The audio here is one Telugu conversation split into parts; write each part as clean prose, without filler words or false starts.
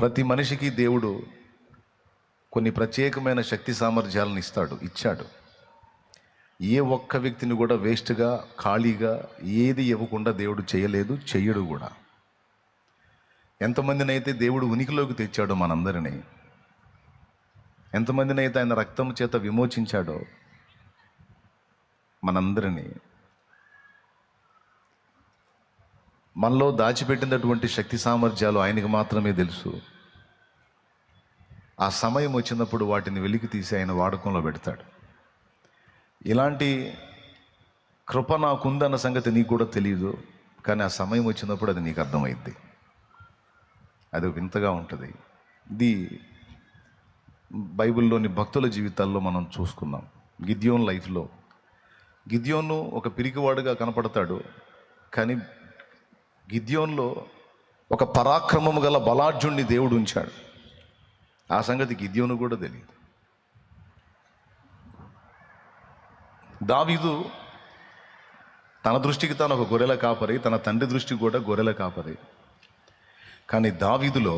ప్రతి మనిషికి దేవుడు కొన్ని ప్రత్యేకమైన శక్తి సామర్థ్యాలను ఇచ్చాడు. ఏ ఒక్క వ్యక్తిని కూడా వేస్ట్గా ఖాళీగా ఏది ఇవ్వకుండా దేవుడు చేయలేదు, చెయ్యడు కూడా. ఎంతమందినైతే దేవుడు ఉనికిలోకి తెచ్చాడో మనందరినీ, ఎంతమందినైతే ఆయన రక్తం చేత విమోచించాడో మనందరినీ, మనలో దాచిపెట్టినటువంటి శక్తి సామర్థ్యాలు ఆయనకు మాత్రమే తెలుసు. ఆ సమయం వచ్చినప్పుడు వాటిని వెలికి తీసి ఆయన వాడకంలో పెడతాడు. ఇలాంటి కృప నాకుందన్న సంగతి నీకు కూడా తెలియదు, కానీ ఆ సమయం వచ్చినప్పుడు అది నీకు అర్థమైద్ది. అది వింతగా ఉంటుంది. ఇది బైబిల్లోని భక్తుల జీవితాల్లో మనం చూసుకున్నాం. గిద్యోన్ లైఫ్లో గిద్యోను ఒక పిరికివాడుగా కనపడతాడు, కానీ గిద్యోన్లో ఒక పరాక్రమము గల బలాఢ్యుణ్ణి దేవుడు ఉంచాడు. ఆ సంగతి గిద్యోను కూడా తెలియదు. దావీదు తన దృష్టికి తాను ఒక గొర్రెల కాపరి, తన తండ్రి దృష్టికి కూడా గొర్రెల కాపరి. కానీ దావీదులో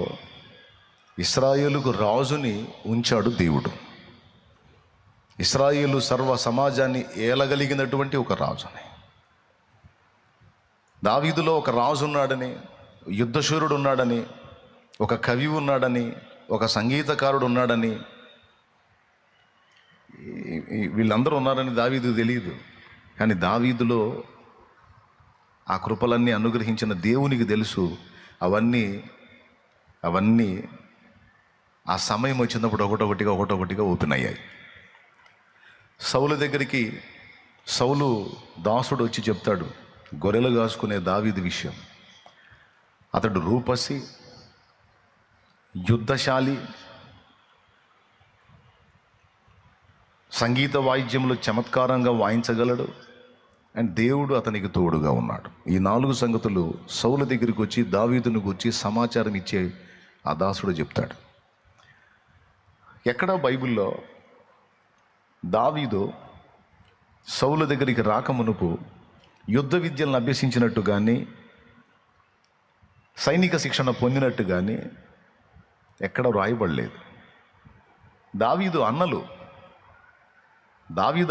ఇశ్రాయేలుకు రాజుని ఉంచాడు దేవుడు. ఇశ్రాయేలు సర్వ సమాజాన్ని ఏలగలిగినటువంటి ఒక రాజుని. దావీదులో ఒక రాజు ఉన్నాడని, యుద్ధశూరుడు ఉన్నాడని, ఒక కవి ఉన్నాడని, ఒక సంగీతకారుడు ఉన్నాడని, వీళ్ళందరూ ఉన్నారని దావీదు తెలియదు. కానీ దావీదులో ఆ కృపలన్నీ అనుగ్రహించిన దేవునికి తెలుసు. అవన్నీ ఆ సమయం వచ్చినప్పుడు ఒకటొకటిగా ఓపెన్ అయ్యాయి. సౌలు దగ్గరికి సౌలు దాసుడు వచ్చి చెప్తాడు గొర్రెలు కాసుకునే దావీదు విషయం. అతడు రూపసి, యుద్ధశాలి, సంగీత వాయిద్యములు చమత్కారంగా వాయించగలడు, అండ్ దేవుడు అతనికి తోడుగా ఉన్నాడు. ఈ 4 సంగతులు సౌలు దగ్గరికి వచ్చి దావీదును గురించి సమాచారం ఇచ్చే ఆ దాసుడు చెప్తాడు. ఎక్కడ బైబిల్లో దావీదు సౌలు దగ్గరికి రాకమునుపు యుద్ధ విద్యలను అభ్యసించినట్టు కానీ, సైనిక శిక్షణ పొందినట్టు కానీ ఎక్కడ రాయబడలేదు. దావీదు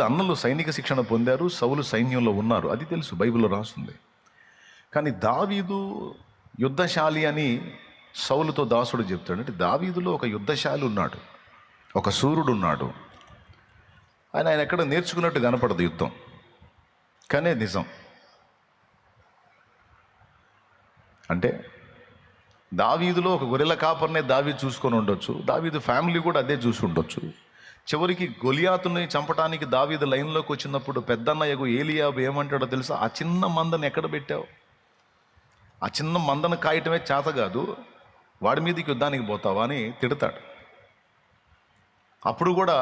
అన్నలు సైనిక శిక్షణ పొందారు, సౌలు సైన్యంలో ఉన్నారు, అది తెలుసు, బైబిల్లో రాస్తుంది. కానీ దావీదు యుద్ధశాలి అని సౌలుతో దాసుడు చెప్తాడు. అంటే దావీదులో ఒక యుద్ధశాలి ఉన్నాడు, ఒక సూర్యుడు ఉన్నాడు. ఆయన ఎక్కడ నేర్చుకున్నట్టు కనపడదు యుద్ధం, కానీ నిజం. అంటే దావీదులో ఒక గొర్రెల కాపర్నే దావీదు చూసుకొని ఉండొచ్చు, దావీదు ఫ్యామిలీ కూడా అదే చూసి ఉండొచ్చు. చివరికి గొలియాతుని చంపడానికి దావీదు లైన్లోకి వచ్చినప్పుడు పెద్దన్నయ్యకు ఏలియాబు ఏమంటాడో తెలుసా? ఆ చిన్న మందను ఎక్కడ పెట్టావు? ఆ చిన్న మందను కాయటమే చేత కాదు, వాడి మీదకి యుద్ధానికి పోతావా అని తిడతాడు. అప్పుడు కూడా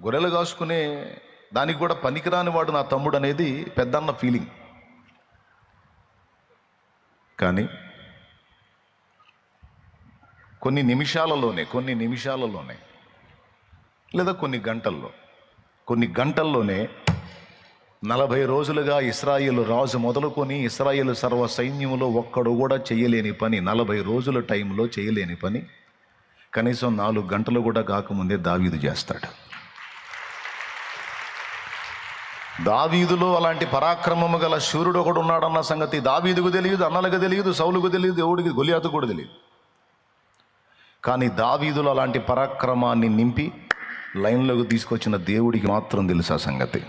గొర్రెలు కాసుకునే దానికి కూడా పనికిరాని వాడు నా తమ్ముడు అనేది పెద్దన్న ఫీలింగ్. కానీ కొన్ని నిమిషాలలోనే లేదా కొన్ని గంటల్లోనే 40 రోజులుగా ఇశ్రాయేలు రాజు మొదలుకొని ఇశ్రాయేలు సర్వ సైన్యములో ఒక్కడు కూడా చేయలేని పని, 40 రోజుల టైంలో చేయలేని పని కనీసం 4 గంటలు కూడా కాకముందే దావీదు చేస్తాడు. దావీదులో అలాంటి పరాక్రమము గల శూరుడు ఒకడు ఉన్నాడన్న సంగతి దావీదుకు తెలియదు, అన్నలకు తెలియదు, సౌలుకు తెలియదు, దేవుడికి గొలియాతు కూడా తెలియదు. కానీ దావీదులో అలాంటి పరాక్రమాన్ని నింపి లైన్లోకి తీసుకొచ్చిన దేవుడికి మాత్రం తెలుసు ఆ సంగతి.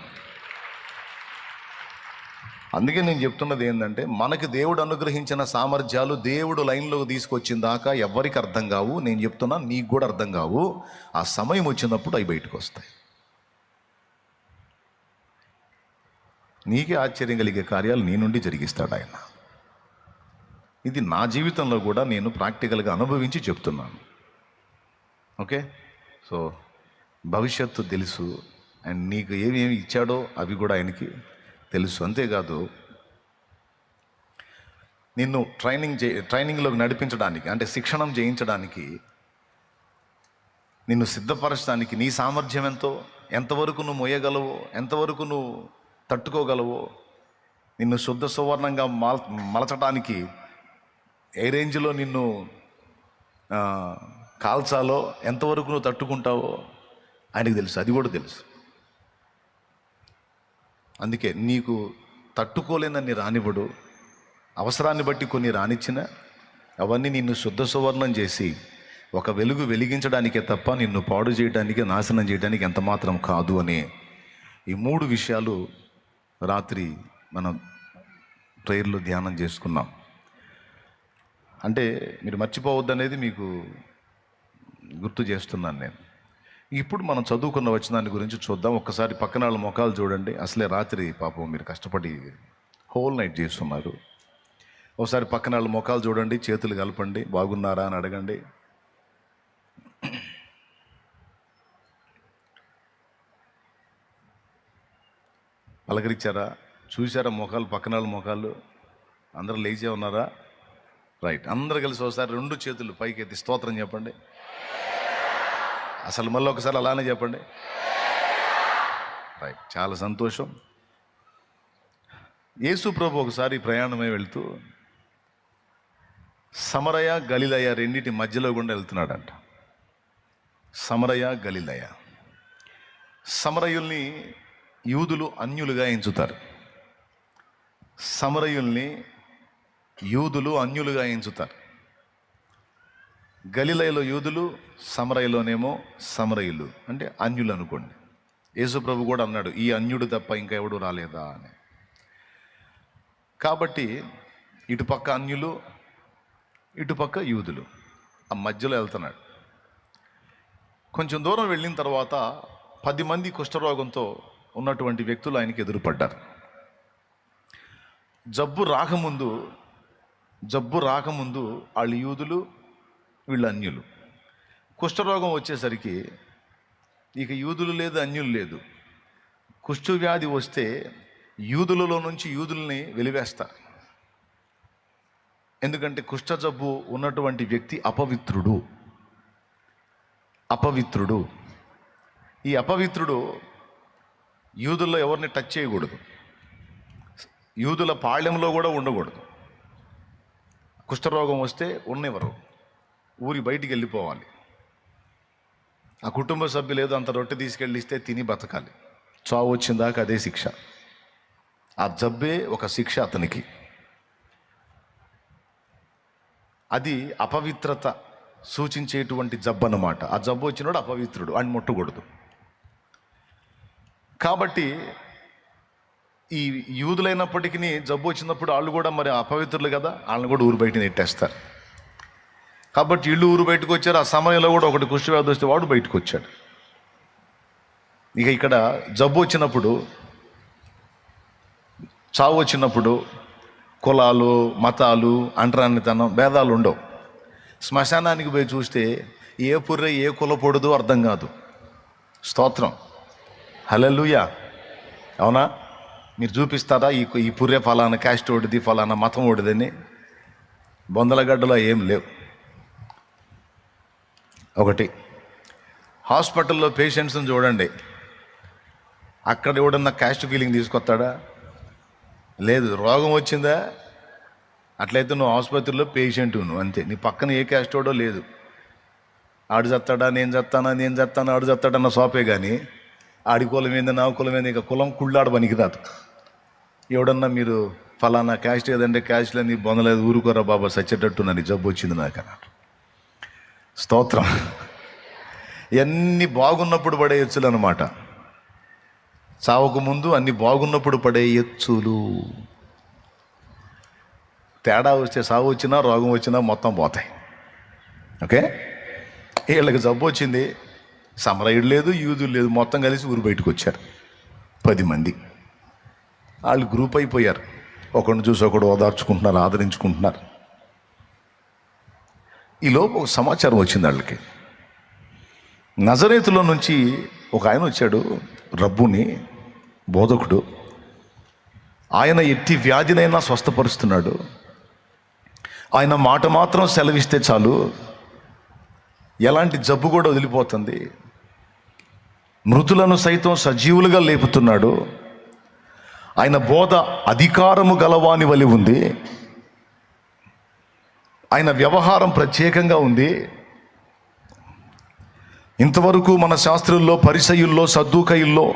అందుకే నేను చెప్తున్నది ఏంటంటే, మనకి దేవుడు అనుగ్రహించిన సామర్థ్యాలు దేవుడు లైన్లోకి తీసుకొచ్చిన దాకా ఎవరికి అర్థం కావు. నేను చెప్తున్నా, నీకు కూడా అర్థం కావు. ఆ సమయం వచ్చినప్పుడు అవి బయటకు వస్తాయి. నీకే ఆశ్చర్యం కలిగే కార్యాలు నీ నుండి జరిగిస్తాడు ఆయన. ఇది నా జీవితంలో కూడా నేను ప్రాక్టికల్గా అనుభవించి చెప్తున్నాను. ఓకే, సో భవిష్యత్తు తెలుసు, అండ్ నీకు ఏమేమి ఇచ్చాడో అవి కూడా ఆయనకి తెలుసు. అంతేకాదు, నిన్ను ట్రైనింగ్లోకి నడిపించడానికి, అంటే శిక్షణం చేయించడానికి, నిన్ను సిద్ధపరచడానికి నీ సామర్థ్యం ఎంతవరకు నువ్వు మోయగలవో, ఎంతవరకు నువ్వు తట్టుకోగలవో, నిన్ను శుద్ధ సువర్ణంగా మలచడానికి ఏ రేంజ్లో నిన్ను కాల్చాలో, ఎంతవరకు నువ్వు తట్టుకుంటావో ఆయనకు తెలుసు, అది కూడా తెలుసు. అందుకే నీకు తట్టుకోలేనన్ని రానివ్వడు, అవసరాన్ని బట్టి కొన్ని రానిచ్చిన అవన్నీ నిన్ను శుద్ధ సువర్ణం చేసి ఒక వెలుగు వెలిగించడానికే తప్ప నిన్ను పాడు చేయడానికి, నాశనం చేయడానికి ఎంత మాత్రం కాదు అనే ఈ 3 విషయాలు రాత్రి మనం ప్రేయర్లో ధ్యానం చేసుకున్నాం. అంటే మీరు మర్చిపోవద్దనేది మీకు గుర్తు చేస్తున్నాను నేను. ఇప్పుడు మనం చదువుకున్న వచనాన్ని గురించి చూద్దాం. ఒక్కసారి పక్కన వాళ్ళ ముఖాలు చూడండి. అసలే రాత్రి పాపం మీరు కష్టపడి హోల్ నైట్ చేస్తున్నారు. ఒకసారి పక్కన వాళ్ళ ముఖాలు చూడండి, చేతులు కలపండి, బాగున్నారా అని అడగండి. పలకరించారా? చూసారా ముఖాలు, పక్కన వాళ్ళ ముఖాలు? అందరూ లేచే ఉన్నారా? రైట్. అందరు కలిసి ఒకసారి 2 చేతులు పైకెత్తి స్తోత్రం చెప్పండి. అసలు మళ్ళీ ఒకసారి అలానే చెప్పండి. రైట్, చాలా సంతోషం. యేసు ప్రభు ఒకసారి ప్రయాణమై వెళ్తూ సమరయ, గలిలయ రెండింటి మధ్యలో గుండా వెళ్తున్నాడంట. సమరయ, గలిలయ. సమరయుల్ని యూదులు అన్యులుగా ఎంచుతారు. సమరయుల్ని యూదులు అన్యులుగా ఎంచుతారు. గలిలయలో యూదులు, సమరయలోనేమో సమరయులు, అంటే అన్యులు అనుకోండి. యేసు ప్రభు కూడా అన్నాడు, ఈ అన్యుడు తప్ప ఇంకా ఎవడు రాలేదా అని. కాబట్టి ఇటుపక్క అన్యులు, ఇటుపక్క యూదులు, ఆ మధ్యలో వెళ్తున్నాడు. కొంచెం దూరం వెళ్ళిన తర్వాత 10 మంది కుష్ఠరోగంతో ఉన్నటువంటి వ్యక్తులు ఆయనకి ఎదురుపడ్డారు. జబ్బు రాకముందు వాళ్ళు యూదులు, వీళ్ళు అన్యులు. కుష్ఠరోగం వచ్చేసరికి ఇక యూదులు లేదు, అన్యులు లేదు. కుష్ఠ వ్యాధి వస్తే యూదులలో నుంచి యూదుల్ని వెలివేస్తారు. ఎందుకంటే కుష్ఠ జబ్బు ఉన్నటువంటి వ్యక్తి అపవిత్రుడు. ఈ అపవిత్రుడు యూదుల్లో ఎవరిని టచ్ చేయకూడదు, యూదుల పాళ్యంలో కూడా ఉండకూడదు. కుష్ఠరోగం వస్తే ఉన్నెవరు, ఊరి బయటికి వెళ్ళిపోవాలి. ఆ కుటుంబ సభ్యులు ఏదో అంత రొట్టె తీసుకెళ్ళి ఇస్తే తిని బతకాలి. చావు వచ్చిందాక అదే శిక్ష. ఆ జబ్బే ఒక శిక్ష అతనికి. అది అపవిత్రత సూచించేటువంటి జబ్బు అన్నమాట. ఆ జబ్బు వచ్చినోడు అపవిత్రుడు, అని ముట్టకూడదు. కాబట్టి ఈ యూదులైనప్పటికీ జబ్బు వచ్చినప్పుడు వాళ్ళు కూడా మరి అపవిత్రులు కదా, వాళ్ళని కూడా ఊరు బయట నెట్టేస్తారు. కాబట్టి ఇళ్ళు ఊరు బయటకు వచ్చారు. ఆ సమయంలో కూడా ఒకటి కుష్ఠవ్యాధి వస్తే వాడు బయటకు వచ్చాడు. ఇక ఇక్కడ జబ్బు వచ్చినప్పుడు, చావు వచ్చినప్పుడు కులాలు, మతాలు, అంటరానితనం, భేదాలు ఉండవు. శ్మశానానికి పోయి చూస్తే ఏ పుర్రె ఏ కులపొడదో అర్థం కాదు. స్తోత్రం, హల్లెలూయా. అవునా? మీరు చూపిస్తారా ఈ పుర్రె ఫలానా క్యాస్ట్ ఓడిది, ఫలానా మతం ఓడిదని? బొందలగడ్డలో ఏం లేవు. ఒకటి, హాస్పిటల్లో పేషెంట్స్ని చూడండి, అక్కడ ఎవడన్నా క్యాస్ట్ ఫీలింగ్ తీసుకొస్తాడా? లేదు. రోగం వచ్చిందా, అట్లయితే నువ్వు ఆసుపత్రిలో పేషెంట్, నువ్వు అంతే. నీ పక్కన ఏ క్యాస్ట్ ఓడో లేదు. ఆడు చస్తాడా, నేను చస్తాను, ఆడు చస్తాడన్న సోపే కానీ ఆడి కులం ఏంది, నా కులం ఏంది, ఇక కులం కుళ్ళాడు పనికిరాదు. ఎవడన్నా మీరు ఫలానా క్యాస్ట్ ఏదంటే క్యాస్ట్లని బొందలేదు, ఊరుకోరా బాబా సచ్చేటట్టు నన్ను జబ్బు వచ్చింది నాకు అన్నాడు. స్తోత్రం. ఎన్ని బాగున్నప్పుడు పడే ఎచ్చులు అన్నమాట. చావకు ముందు అన్ని బాగున్నప్పుడు పడే ఎచ్చులు. తేడా వస్తే సావు వచ్చినా రోగం వచ్చినా మొత్తం పోతాయి. ఓకే, వీళ్ళకి జబ్బు వచ్చింది, సమరయుడు లేదు, యూదులు లేదు, మొత్తం కలిసి ఊరు బయటకు వచ్చారు 10 మంది. వాళ్ళు గ్రూప్ అయిపోయారు. ఒకరిని చూసి ఒకడు ఓదార్చుకుంటున్నారు, ఆదరించుకుంటున్నారు. ఈలోపు ఒక సమాచారం వచ్చింది వాళ్ళకి. నజరేతులో నుంచి ఒక ఆయన వచ్చాడు, రబ్బుని, బోధకుడు. ఆయన ఎట్టి వ్యాధినైనా స్వస్థపరుస్తున్నాడు. ఆయన మాట మాత్రం సెలవిస్తే చాలు, ఎలాంటి జబ్బు కూడా వదిలిపోతుంది. మృతులను సైతం సజీవులుగా లేపుతున్నాడు. ఆయన బోధ అధికారము గలవాని వలె ఉంది. ఆయన వ్యవహారం ప్రత్యేకంగా ఉంది. ఇంతవరకు మన శాస్త్రుల్లో, పరిసయ్యుల్లో, సద్దూకయుల్లో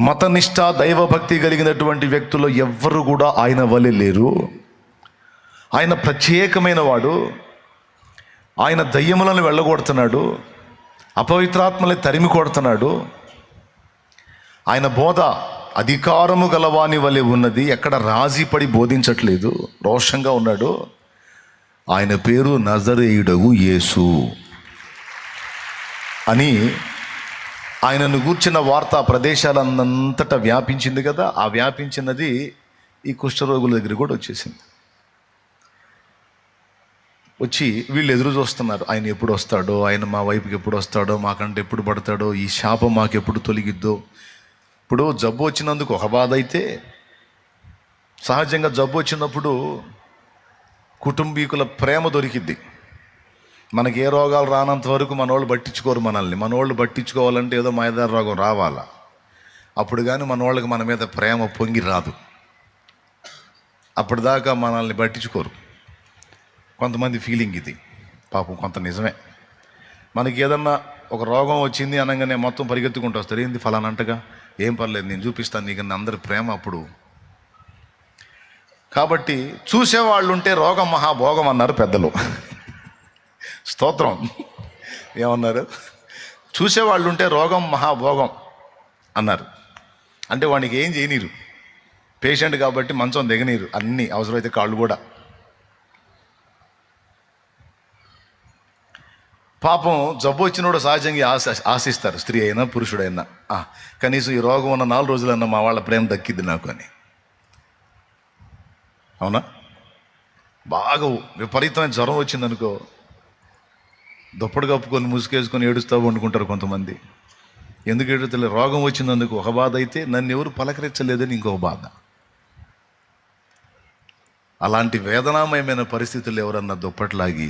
మతనిష్ట దైవభక్తి కలిగినటువంటి వ్యక్తులు ఎవ్వరు కూడా ఆయన వలె లేరు. ఆయన ప్రత్యేకమైన వాడు. ఆయన దయ్యములను వెళ్ళగొడుతున్నాడు, అపవిత్రాత్మల్ని తరిమి కొడుతున్నాడు. ఆయన బోధ అధికారము గలవాని వలె ఉన్నది. ఎక్కడ రాజీపడి బోధించట్లేదు, రోషంగా ఉన్నాడు. ఆయన పేరు నజరేయుడగు యేసు అని ఆయనను గూర్చిన వార్త ప్రదేశాలంతటా వ్యాపించింది కదా. ఆ వ్యాపించినది ఈ కుష్ఠరోగుల దగ్గర కూడా వచ్చేసింది. వచ్చి వీళ్ళు ఎదురు చూస్తున్నారు, ఆయన ఎప్పుడు వస్తాడో, ఆయన మా వైపుకి ఎప్పుడు వస్తాడో, మాకంటే ఎప్పుడు పడతాడో, ఈ శాపం మాకు ఎప్పుడు తొలగిద్దో. ఇప్పుడు జబ్బు వచ్చినందుకు ఒక బాధ అయితే, సహజంగా జబ్బు వచ్చినప్పుడు కుటుంబీకుల ప్రేమ దొరికిద్ది. మనకి ఏ రోగాలు రానంత వరకు మనోళ్ళు పట్టించుకోరు మనల్ని. మనోళ్ళు పట్టించుకోవాలంటే ఏదో మాయదార రోగం రావాలా, అప్పుడు కానీ మనోళ్ళకి మన మీద ప్రేమ పొంగి రాదు. అప్పటిదాకా మనల్ని పట్టించుకోరు. కొంతమంది ఫీలింగ్ ఇది, పాపం కొంత నిజమే. మనకి ఏదన్నా ఒక రోగం వచ్చింది అనగానే మొత్తం పరిగెత్తుకుంటూ వస్తారు. ఏంది ఫలానంటగా, ఏం పర్లేదు నేను చూపిస్తాను నీకు, అందరి ప్రేమ అప్పుడు. కాబట్టి చూసేవాళ్ళు ఉంటే రోగం మహాభోగం అన్నారు పెద్దలు. స్తోత్రం. ఏమన్నారు? చూసేవాళ్ళు ఉంటే రోగం మహాభోగం అన్నారు. అంటే వానికి ఏం చేయనీరు, పేషెంట్ కాబట్టి మంచం దిగనీరు, అన్నీ అవసరమైతే కాళ్ళు కూడా. పాపం జబ్బు వచ్చినోడు సహజంగా ఆశిస్తారు, స్త్రీ అయినా పురుషుడైనా, కనీసం ఈ రోగం ఉన్న 4 రోజులన్నా మా వాళ్ళ ప్రేమ దక్కిద్ది నాకు అని. అవునా? బాగా విపరీతమైన జ్వరం వచ్చిందనుకో, దుప్పటి కప్పుకొని ముసుకేసుకొని ఏడుస్తూ వండుకుంటారు కొంతమంది. ఎందుకు ఏడుస్తలేదు? రోగం వచ్చినందుకు ఒక బాధ అయితే, నన్ను ఎవరు పలకరించలేదని ఇంకొక బాధ. అలాంటి వేదనామయమైన పరిస్థితులు ఎవరన్నా దుప్పట్లాగి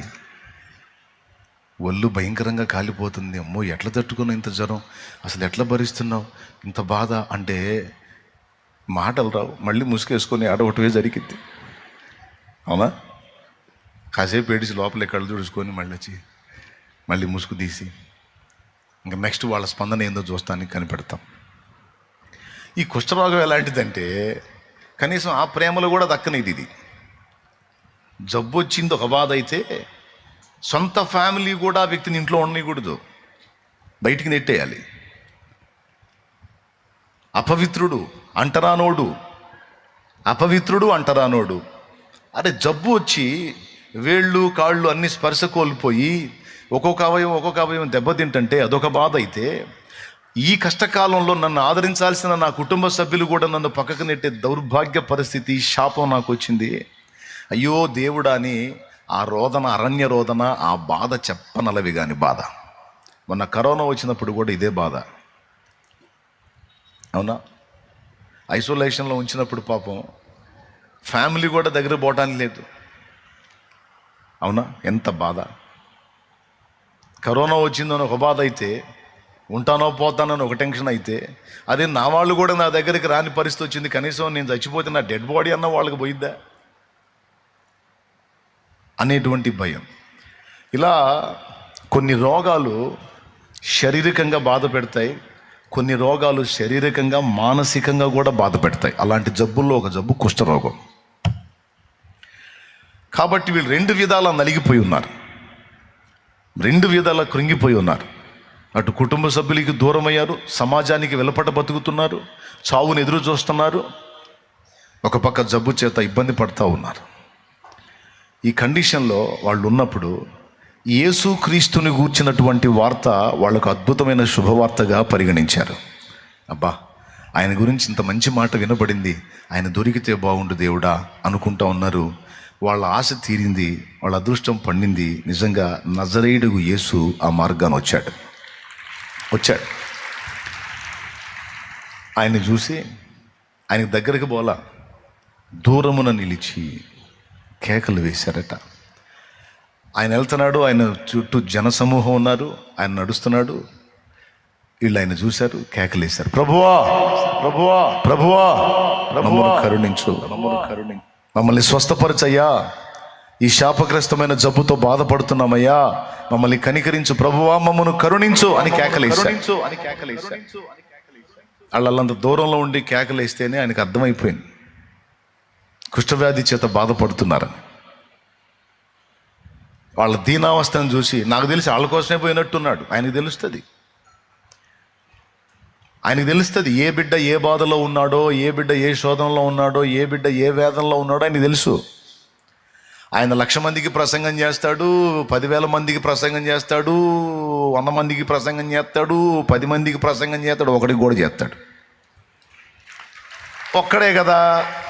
ఒళ్ళు భయంకరంగా కాలిపోతుంది, అమ్మో ఎట్లా తట్టుకున్నావు ఇంత జ్వరం, అసలు ఎట్లా భరిస్తున్నావు ఇంత బాధ అంటే మాటలు రావు. మళ్ళీ ముసుకేసుకొని ఆడవటమే జరిగింది. అవునా? కాసేపు ఏడిచి లోపల కళ్ళు తుడుచుకొని మళ్ళీ వచ్చి మళ్ళీ ముసుగు తీసి ఇంకా నెక్స్ట్ వాళ్ళ స్పందన ఏందో చూస్తానికి కనిపెడతాం. ఈ కుష్ఠరోగం ఎలాంటిదంటే కనీసం ఆ ప్రేమలు కూడా దక్కనిది. ఇది జబ్బు వచ్చింది ఒక బాధ అయితే, సొంత ఫ్యామిలీ కూడా వ్యక్తిని ఇంట్లో ఉండకూడదు, బయటికి నెట్టేయాలి. అపవిత్రుడు అంటరానోడు. అరే జబ్బు వచ్చి వేళ్ళు కాళ్ళు అన్ని స్పర్శ కోల్పోయి ఒక్కొక్క అవయవం దెబ్బతింటే అదొక బాధ అయితే, ఈ కష్టకాలంలో నన్ను ఆదరించాల్సిన నా కుటుంబ సభ్యులు కూడా నన్ను పక్కకు నెట్టే దౌర్భాగ్య పరిస్థితి, శాపం నాకు వచ్చింది. అయ్యో దేవుడా అని ఆ రోదన, అరణ్య రోదన, ఆ బాధ చెప్పనలవి కాని బాధ. మొన్న కరోనా వచ్చినప్పుడు కూడా ఇదే బాధ. అవునా? ఐసోలేషన్లో ఉంచినప్పుడు పాపం ఫ్యామిలీ కూడా దగ్గర పోవటానికి లేదు. అవునా? ఎంత బాధ. కరోనా వచ్చిందని ఒక బాధ అయితే, ఉంటానో పోతానని ఒక టెన్షన్ అయితే, అదే నా వాళ్ళు కూడా నా దగ్గరికి రాని పరిస్థితి వచ్చింది, కనీసం నేను చచ్చిపోతే నా డెడ్ బాడీ అన్న వాళ్ళకి పోయిద్దా అనేటువంటి భయం. ఇలా కొన్ని రోగాలు శారీరకంగా బాధ పెడతాయి, కొన్ని రోగాలు శారీరకంగా మానసికంగా కూడా బాధ పెడతాయి. అలాంటి జబ్బుల్లో ఒక జబ్బు కుష్ఠరోగం. కాబట్టి వీళ్ళు 2 విధాలా నలిగిపోయి ఉన్నారు, 2 విధాలా కృంగిపోయి ఉన్నారు. అటు కుటుంబ సభ్యులకి దూరం అయ్యారు, సమాజానికి వెలుపట బతుకుతున్నారు, చావును ఎదురు చూస్తున్నారు, ఒక పక్క జబ్బు చేత ఇబ్బంది పడుతూ ఉన్నారు. ఈ కండిషన్లో వాళ్ళు ఉన్నప్పుడు యేసుక్రీస్తుని గూర్చినటువంటి వార్త వాళ్ళకు అద్భుతమైన శుభవార్తగా పరిగణించారు. అబ్బా, ఆయన గురించి ఇంత మంచి మాట వినబడింది, ఆయన దొరికితే బాగుండు దేవుడా అనుకుంటా ఉన్నారు. వాళ్ళ ఆశ తీరింది, వాళ్ళ అదృష్టం పండింది. నిజంగా నజరేయుడు యేసు ఆ మార్గాన్ని వచ్చాడు. ఆయన్ని చూసి ఆయన దగ్గరికి పోలా, దూరమున నిలిచి కేకలు వేశారట. ఆయన వెళ్తున్నాడు, ఆయన చుట్టూ జనసమూహం ఉన్నారు, ఆయన నడుస్తున్నాడు. వీళ్ళు ఆయన చూశారు, కేకలు వేశారు, ప్రభువా ప్రభువా ప్రభువా మమ్మల్ని కరుణించు, మమ్మల్ని స్వస్థపరచయ్యా, ఈ శాపగ్రస్తమైన జబ్బుతో బాధపడుతున్నామయ్యా, మమ్మల్ని కనికరించు ప్రభువా, మమ్మను కరుణించు అని కేకలేశాడు. వాళ్ళంత దూరంలో ఉండి కేకలేస్తేనే ఆయనకు అర్థమైపోయింది కుష్ఠవ్యాధి చేత బాధపడుతున్నారని. వాళ్ళ దీనావస్థను చూసి నాకు తెలిసి వాళ్ళ కోసమే పోయినట్టున్నాడు. ఆయనకు తెలుస్తుంది ఏ బిడ్డ ఏ బాధలో ఉన్నాడో, ఏ బిడ్డ ఏ శోధనలో ఉన్నాడో, ఏ బిడ్డ ఏ వేదనలో ఉన్నాడో ఆయనకు తెలుసు. ఆయన 1,00,000 మందికి ప్రసంగం చేస్తాడు, 10,000 మందికి ప్రసంగం చేస్తాడు, 100 మందికి ప్రసంగం చేస్తాడు, 10 మందికి ప్రసంగం చేస్తాడు, ఒకడికి కూడా చేస్తాడు. ఒక్కడే కదా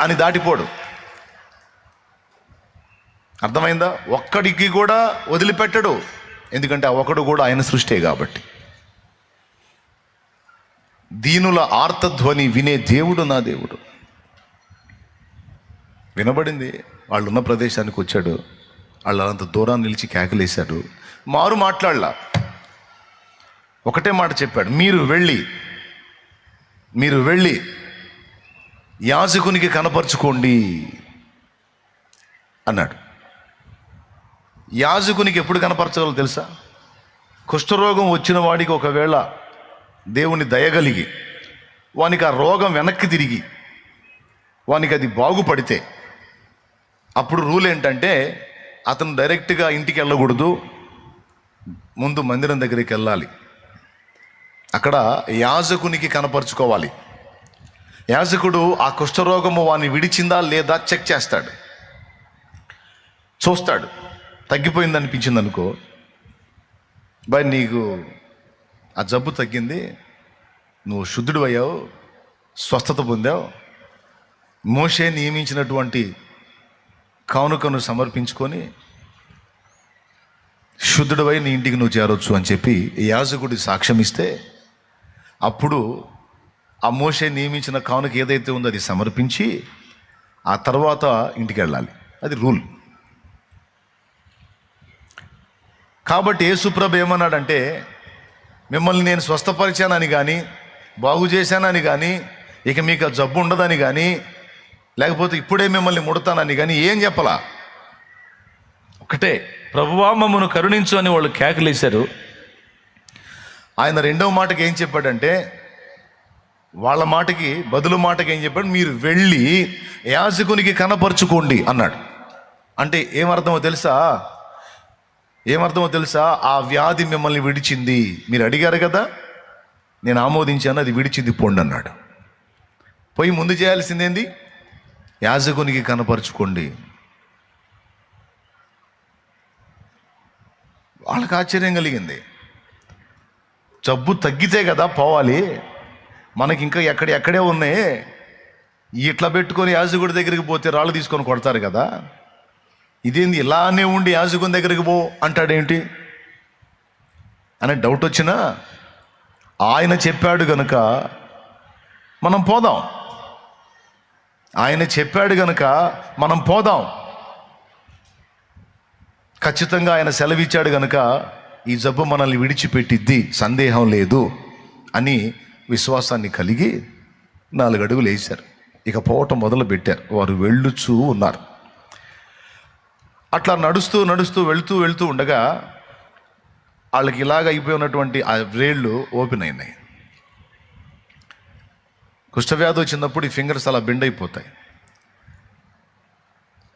అని దాటిపోడు. అర్థమైందా? ఒక్కడికి కూడా వదిలిపెట్టడు. ఎందుకంటే ఆ ఒకడు కూడా ఆయన సృష్టే కాబట్టి. దీనుల ఆర్తధ్వని వినే దేవుడు నా దేవుడు. వినబడింది. వాళ్ళు ఉన్న ప్రదేశానికి వచ్చాడు. వాళ్ళు అంత దూరాన్ని నిలిచి కేకలేశాడు. మారు మాట్లాడలా, ఒకటే మాట చెప్పాడు, మీరు వెళ్ళి యాజకునికి కనపరుచుకోండి అన్నాడు. యాజకునికి ఎప్పుడు కనపరచగలరో తెలుసా? కుష్ఠరోగం వచ్చిన వాడికి ఒకవేళ దేవుని దయగలిగి వానికి ఆ రోగం వెనక్కి తిరిగి వానికి అది బాగుపడితే అప్పుడు రూల్ ఏంటంటే అతను డైరెక్ట్గా ఇంటికి వెళ్ళకూడదు, ముందు మందిరం దగ్గరికి వెళ్ళాలి. అక్కడ యాజకునికి కనపరుచుకోవాలి. యాజకుడు ఆ కుష్ఠరోగము వాని విడిచిందా లేదా చెక్ చేస్తాడు, చూస్తాడు. తగ్గిపోయింది అనిపించింది అనుకో, బాయ్ నీకు ఆ జబ్బు తగ్గింది, నువ్వు శుద్ధుడు అయ్యావు, స్వస్థత పొందావు, మోషే నియమించినటువంటి కానుకను సమర్పించుకొని శుద్ధుడవై నీ ఇంటికి నువ్వు చేరొచ్చు అని చెప్పి యాజకుడి సాక్ష్యం ఇస్తే అప్పుడు ఆ మోషే నియమించిన కానుక ఏదైతే ఉందో అది సమర్పించి ఆ తర్వాత ఇంటికి వెళ్ళాలి. అది రూల్. కాబట్టి యేసుప్రభు ఏమన్నాడంటే, మిమ్మల్ని నేను స్వస్థపరిచానని కానీ, బాగు చేశానని కానీ, ఇక మీకు ఆ జబ్బు ఉండదని కానీ, లేకపోతే ఇప్పుడే మిమ్మల్ని ముడతానని కానీ ఏం చెప్పలా. ఒకటే, ప్రభువా మమ్మను కరుణించు అని వాళ్ళు కేకలేశారు. ఆయన రెండవ మాటకి ఏం చెప్పాడంటే, వాళ్ళ మాటకి బదులు మాటకి ఏం చెప్పాడు, మీరు వెళ్ళి యాజకునికి కనపరుచుకోండి అన్నాడు. అంటే ఏమర్థమో తెలుసా? ఆ వ్యాధి మిమ్మల్ని విడిచింది, మీరు అడిగారు కదా, నేను ఆమోదించాను, అది విడిచింది, పోండి అన్నాడు. పోయి ముందు చేయాల్సిందేంది? యాజకునికి కనపరుచుకోండి. వాళ్ళకి ఆశ్చర్యం కలిగింది. జబ్బు తగ్గితే కదా పోవాలి, మనకి ఇంకా ఎక్కడే ఉన్నాయి, ఇట్లా పెట్టుకొని యాజకుడి దగ్గరికి పోతే రాళ్ళు తీసుకొని కొడతారు కదా, ఇదేంది ఇలానే ఉండి యాజకుని దగ్గరికి పో అంటాడేంటి అనే డౌట్ వచ్చినా ఆయన చెప్పాడు గనుక మనం పోదాం. ఆయన చెప్పాడు గనుక మనం పోదాం. ఖచ్చితంగా ఆయన సెలవిచ్చాడు గనుక ఈ జబ్బు మనల్ని విడిచిపెట్టిద్ది, సందేహం లేదు అని విశ్వాసాన్ని కలిగి 4 అడుగులు వేశారు. ఇక పోవటం మొదలు పెట్టారు. వారు వెళ్ళుచూ ఉన్నారు. అట్లా నడుస్తూ వెళుతూ ఉండగా వాళ్ళకి ఇలాగ అయిపోయి ఉన్నటువంటి ఆ వ్రేళ్ళు ఓపెన్ అయినాయి. కుష్ఠవ్యాధి వచ్చినప్పుడు ఈ ఫింగర్స్ అలా బెండ్ అయిపోతాయి,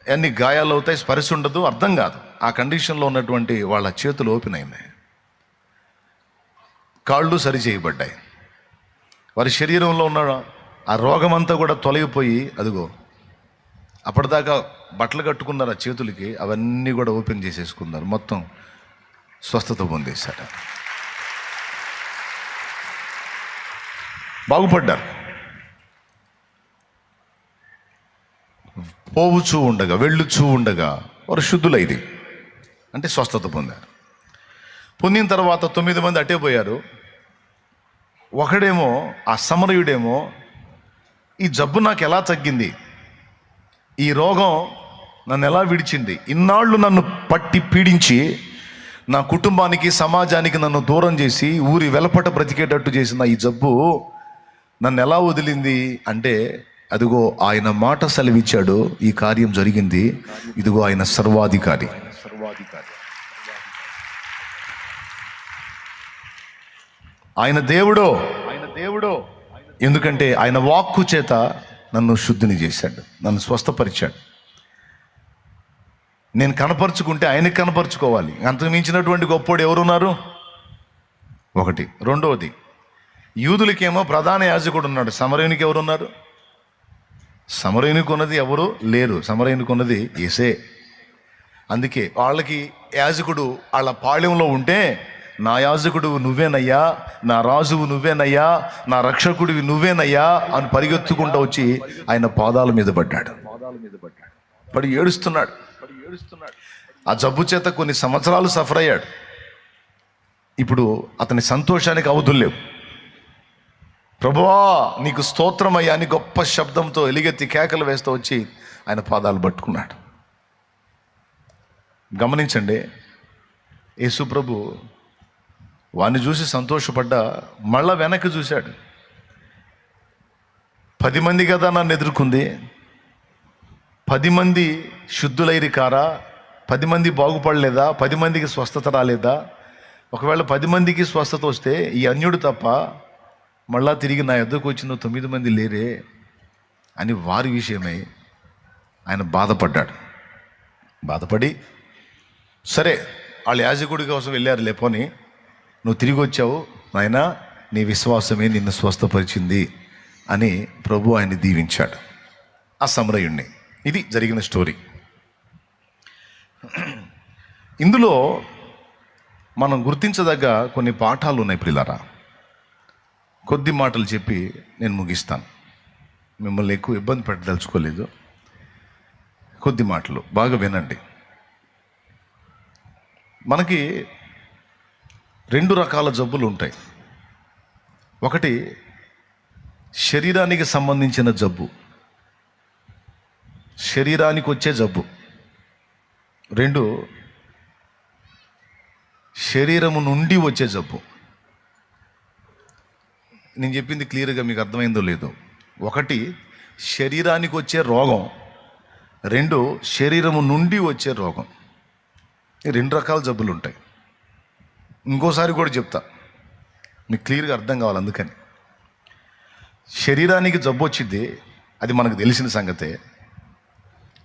అన్ని గాయాలు అవుతాయి, స్పర్శ ఉండదు, అర్థం కాదు. ఆ కండిషన్లో ఉన్నటువంటి వాళ్ళ చేతులు ఓపెన్ అయినాయి, కాళ్ళు సరి చేయబడ్డాయి. వారి శరీరంలో ఉన్న ఆ రోగమంతా కూడా తొలగిపోయి, అదిగో అప్పటిదాకా బట్టలు కట్టుకున్నారు ఆ చేతులకి, అవన్నీ కూడా ఓపెన్ చేసేసుకున్నారు, మొత్తం స్వస్థత పొందేశారు, బాగుపడ్డారు. వెళ్ళుచూ ఉండగా వారు శుద్ధులైది, అంటే స్వస్థత పొందారు. పొందిన తర్వాత 9 మంది అటే పోయారు. ఒకడేమో, ఆ సమరయుడేమో, ఈ జబ్బు నాకు ఎలా తగ్గింది, ఈ రోగం నన్ను ఎలా విడిచింది, ఇన్నాళ్ళు నన్ను పట్టి పీడించి నా కుటుంబానికి సమాజానికి నన్ను దూరం చేసి ఊరి వెలపట బ్రతికేటట్టు చేసిన ఈ జబ్బు నన్ను ఎలా వదిలింది అంటే అదిగో ఆయన మాట సెలవిచ్చాడు, ఈ కార్యం జరిగింది. ఇదిగో ఆయన సర్వాధికారి. ఆయన దేవుడో, ఎందుకంటే ఆయన వాక్కు చేత నన్ను శుద్ధిని చేశాడు, నన్ను స్వస్థపరిచాడు. నేను కనపరుచుకుంటే ఆయనకి కనపరుచుకోవాలి. అంతకు మించినటువంటి గొప్పోడు ఎవరున్నారు? ఒకటి. రెండవది, యూదులకేమో ప్రధాన యాజకుడు ఉన్నాడు, సమరయునికి ఎవరున్నారు? సమరయునికి ఉన్నది ఎవరు లేరు, సమరయునికి ఉన్నది యేసే. అందుకే వాళ్ళకి యాజకుడు వాళ్ళ పాళెంలో ఉంటే, నా యాజకుడు నువ్వేనయ్యా, నా రాజువు నువ్వేనయ్యా, నా రక్షకుడివి నువ్వేనయ్యా అని పరిగెత్తుకుంటూ వచ్చి ఆయన పాదాల మీద పడ్డాడు. పడి ఏడుస్తున్నాడు. ఆ జబ్బు చేత కొన్ని సంవత్సరాలు సఫర్ అయ్యాడు. ఇప్పుడు అతని సంతోషానికి అవధులు లేవు. ప్రభువా నీకు స్తోత్రమయ్యా అని గొప్ప శబ్దంతో ఎలుగెత్తి కేకలు వేస్తూ వచ్చి ఆయన పాదాలు పట్టుకున్నాడు. గమనించండి, యేసు ప్రభు వాడిని చూసి సంతోషపడ్డా మళ్ళా వెనక్కి చూశాడు. 10 మంది కదా నన్ను ఎదుర్కొంది, 10 మంది శుద్ధులైరి కారా, 10 మంది బాగుపడలేదా, 10 మందికి స్వస్థత రాలేదా? ఒకవేళ 10 మందికి స్వస్థత వస్తే ఈ అన్యుడు తప్ప మళ్ళా తిరిగి నా ఎద్దకు వచ్చిన 9 మంది లేరే అని వారి విషయమై ఆయన బాధపడి సరే వాళ్ళు యాజకుడి కోసం వెళ్ళారు, లేపోని నువ్వు తిరిగి వచ్చావు నాయనా, నీ విశ్వాసమే నిన్ను స్వస్థపరిచింది అని ప్రభు ఆయన్ని దీవించాడు, ఆ సమరయుణ్ణి. ఇది జరిగిన స్టోరీ. ఇందులో మనం గుర్తించదగ్గ కొన్ని పాఠాలు ఉన్నాయి ప్రియులారా. కొద్ది మాటలు చెప్పి నేను ముగిస్తాను. మిమ్మల్ని ఎక్కువ ఇబ్బంది పెట్టదలుచుకోలేదు. కొద్ది మాటలు బాగా వినండి. మనకి 2 రకాల జబ్బులు ఉంటాయి. ఒకటి శరీరానికి సంబంధించిన జబ్బు, శరీరానికి వచ్చే జబ్బు. 2 శరీరము నుండి వచ్చే జబ్బు. నేను చెప్పింది క్లియర్గా మీకు అర్థమైందో లేదో. ఒకటి శరీరానికి వచ్చే రోగం, 2 శరీరము నుండి వచ్చే రోగం. ఈ 2 రకాల జబ్బులు ఉంటాయి. ఇంకోసారి కూడా చెప్తా, మీకు క్లియర్గా అర్థం కావాలి. అందుకని శరీరానికి జబ్బు వచ్చింది, అది మనకు తెలిసిన సంగతే.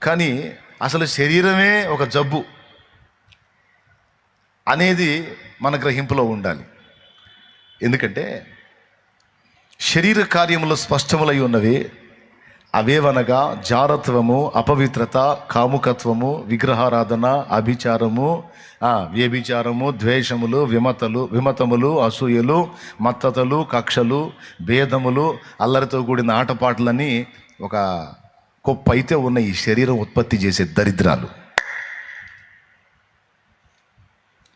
కానీ అసలు శరీరమే ఒక జబ్బు అనేది మన గ్రహింపులో ఉండాలి. ఎందుకంటే శరీర కార్యములు స్పష్టములై ఉన్నవి. అవేవనగా జారత్వము, అపవిత్రత, కాముకత్వము, విగ్రహారాధన, అభిచారము, వ్యభిచారము, ద్వేషములు, విమతములు, అసూయలు, మత్తతలు, కక్షలు, భేదములు, అల్లరితో కూడిన ఆటపాటలని ఒక గొప్ప అయితే ఉన్న ఈ శరీరం ఉత్పత్తి చేసే దరిద్రాలు.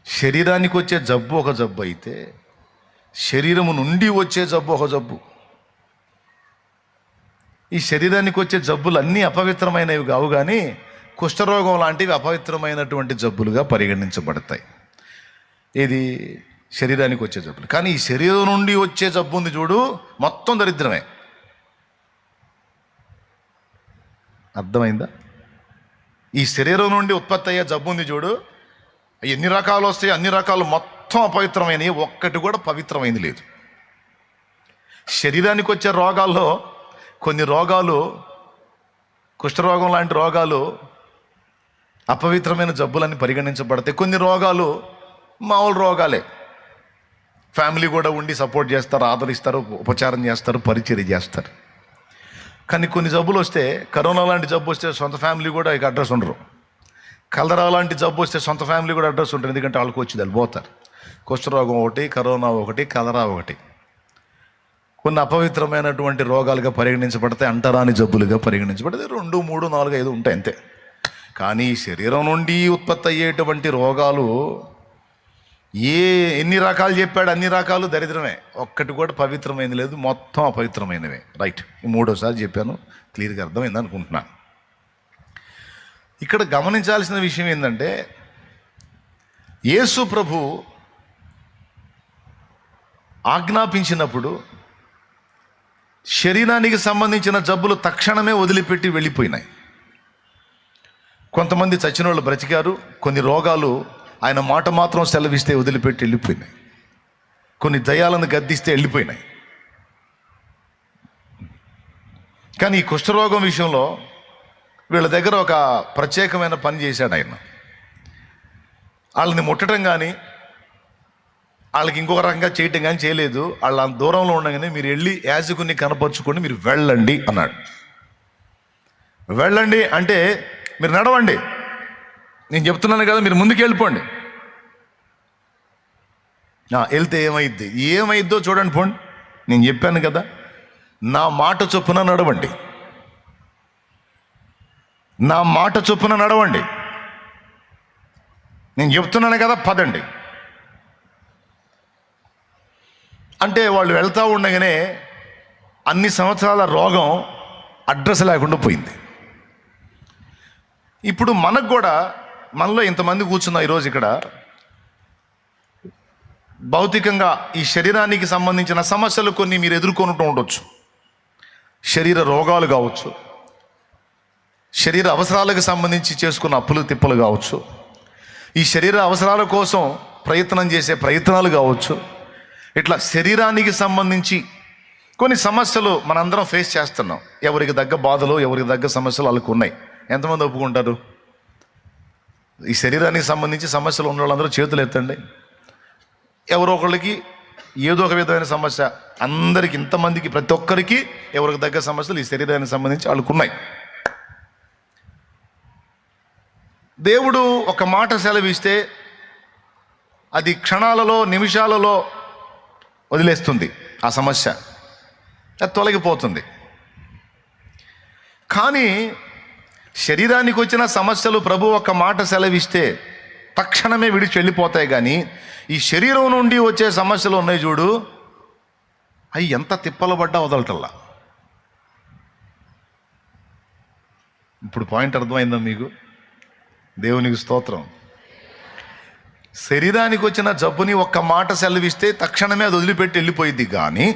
శరీరానికి వచ్చే జబ్బు ఒక జబ్బు అయితే, శరీరము నుండి వచ్చే జబ్బు ఒక జబ్బు. ఈ శరీరానికి వచ్చే జబ్బులు అన్నీ అపవిత్రమైనవి కావు, కానీ కుష్ఠరోగం లాంటివి అపవిత్రమైనటువంటి జబ్బులుగా పరిగణించబడతాయి. ఇది శరీరానికి వచ్చే జబ్బులు. కానీ ఈ శరీరం నుండి వచ్చే జబ్బు ఉంది చూడు, మొత్తం దరిద్రమే. అర్థమైందా? ఈ శరీరం నుండి ఉత్పత్తి అయ్యే జబ్బు ఉంది చూడు, ఎన్ని రకాలు వస్తాయి, అన్ని రకాలు మొత్తం అపవిత్రమైనవి, ఒక్కటి కూడా పవిత్రమైంది లేదు. శరీరానికి వచ్చే రోగాల్లో కొన్ని రోగాలు, కుష్ఠరోగం లాంటి రోగాలు అపవిత్రమైన జబ్బులని పరిగణించబడతాయి. కొన్ని రోగాలు మామూలు రోగాలే. ఫ్యామిలీ కూడా ఉండి సపోర్ట్ చేస్తారు, ఆదరిస్తారు, ఉపచారం చేస్తారు, పరిచర్య చేస్తారు. కానీ కొన్ని జబ్బులు వస్తే, కరోనా లాంటి జబ్బు వస్తే సొంత ఫ్యామిలీ కూడా ఇక అడ్రస్ ఉండరు. కలరా లాంటి జబ్బు వస్తే సొంత ఫ్యామిలీ కూడా అడ్రస్ ఉంటారు, ఎందుకంటే వాళ్ళకి వచ్చి వాళ్ళు పోతారు. కుష్ఠరోగం ఒకటి, కరోనా ఒకటి, కలరా ఒకటి. కొన్ని అపవిత్రమైనటువంటి రోగాలుగా పరిగణించబడతాయి, అంటరాని జబ్బులుగా పరిగణించబడతాయి. 2, 3, 4, 5 ఉంటాయి అంతే. కానీ శరీరం నుండి ఉత్పత్తి అయ్యేటువంటి రోగాలు ఎన్ని రకాలు చెప్పాడు, అన్ని రకాలు దరిద్రమే, ఒక్కటి కూడా పవిత్రమైనది లేదు, మొత్తం అపవిత్రమైనవే. రైట్, 3వసారి చెప్పాను, క్లియర్గా అర్థమైంది అనుకుంటున్నా. ఇక్కడ గమనించాల్సిన విషయం ఏంటంటే, యేసు ప్రభు ఆజ్ఞాపించినప్పుడు శరీరానికి సంబంధించిన జబ్బులు తక్షణమే వదిలిపెట్టి వెళ్ళిపోయినాయి. కొంతమంది చచ్చిన వాళ్ళు బ్రతికారు. కొన్ని రోగాలు ఆయన మాట మాత్రం సెలవిస్తే వదిలిపెట్టి వెళ్ళిపోయినాయి. కొన్ని దయ్యాలను గద్దిస్తే వెళ్ళిపోయినాయి. కానీ ఈ కుష్ఠరోగం విషయంలో వీళ్ళ దగ్గర ఒక ప్రత్యేకమైన పని చేశాడు ఆయన. వాళ్ళని ముట్టడం కానీ వాళ్ళకి ఇంకొక రకంగా చేయటం కానీ చేయలేదు. వాళ్ళ దూరంలో ఉండగానే మీరు వెళ్ళి యాజకుని కనపరుచుకొని మీరు వెళ్ళండి అన్నాడు. వెళ్ళండి అంటే మీరు నడవండి, నేను చెప్తున్నాను కదా, మీరు ముందుకు వెళ్ళిపోండి. వెళ్తే ఏమైద్దో చూడండి, పోండి. నేను చెప్పాను కదా, నా మాట చొప్పున నడవండి, నా మాట చొప్పున నడవండి. నేను చెప్తున్నాను కదా, పదండి అంటే వాళ్ళు వెళ్తూ ఉండగానే అన్ని సంవత్సరాల రోగం అడ్రస్ లేకుండా పోయింది. ఇప్పుడు మనకు కూడా, మనలో ఇంతమంది కూర్చున్నా ఈరోజు ఇక్కడ, భౌతికంగా ఈ శరీరానికి సంబంధించిన సమస్యలు కొన్ని మీరు ఎదుర్కొంటూ ఉండొచ్చు. శరీర రోగాలు కావచ్చు, శరీర అవసరాలకు సంబంధించి చేసుకున్న అప్పులు తిప్పలు కావచ్చు, ఈ శరీర అవసరాల కోసం ప్రయత్నం చేసే ప్రయత్నాలు కావచ్చు. ఇట్లా శరీరానికి సంబంధించి కొన్ని సమస్యలు మనందరం ఫేస్ చేస్తున్నాం. ఎవరికి తగ్గ బాధలు, ఎవరికి తగ్గ సమస్యలు వాళ్ళకు ఉన్నాయి. ఎంతమంది ఒప్పుకుంటారు? ఈ శరీరానికి సంబంధించి సమస్యలు ఉన్న వాళ్ళందరూ చేతులు ఎత్తండి. ఎవరో ఒకళ్ళకి ఏదో ఒక విధమైన సమస్య, అందరికి, ఇంతమందికి, ప్రతి ఒక్కరికి ఎవరికి తగ్గ సమస్యలు ఈ శరీరానికి సంబంధించి వాళ్ళకు ఉన్నాయి. దేవుడు ఒక మాట సెలవిస్తే అది క్షణాలలో, నిమిషాలలో వదిలేస్తుంది. ఆ సమస్య అది తొలగిపోతుంది. కానీ శరీరానికి వచ్చిన సమస్యలు ప్రభు ఒక మాట సెలవిస్తే తక్షణమే విడిచి వెళ్ళిపోతాయి. కానీ ఈ శరీరం నుండి వచ్చే సమస్యలు ఉన్నాయి చూడు, అవి ఎంత తిప్పలు పడ్డా వదలటల్లా. ఇప్పుడు పాయింట్ అర్థమైందా మీకు? దేవునికి స్తోత్రం. శరీరానికి వచ్చిన జబ్బుని ఒక్క మాట సెలవిస్తే తక్షణమే అది వదిలిపెట్టి వెళ్ళిపోయింది. కానీ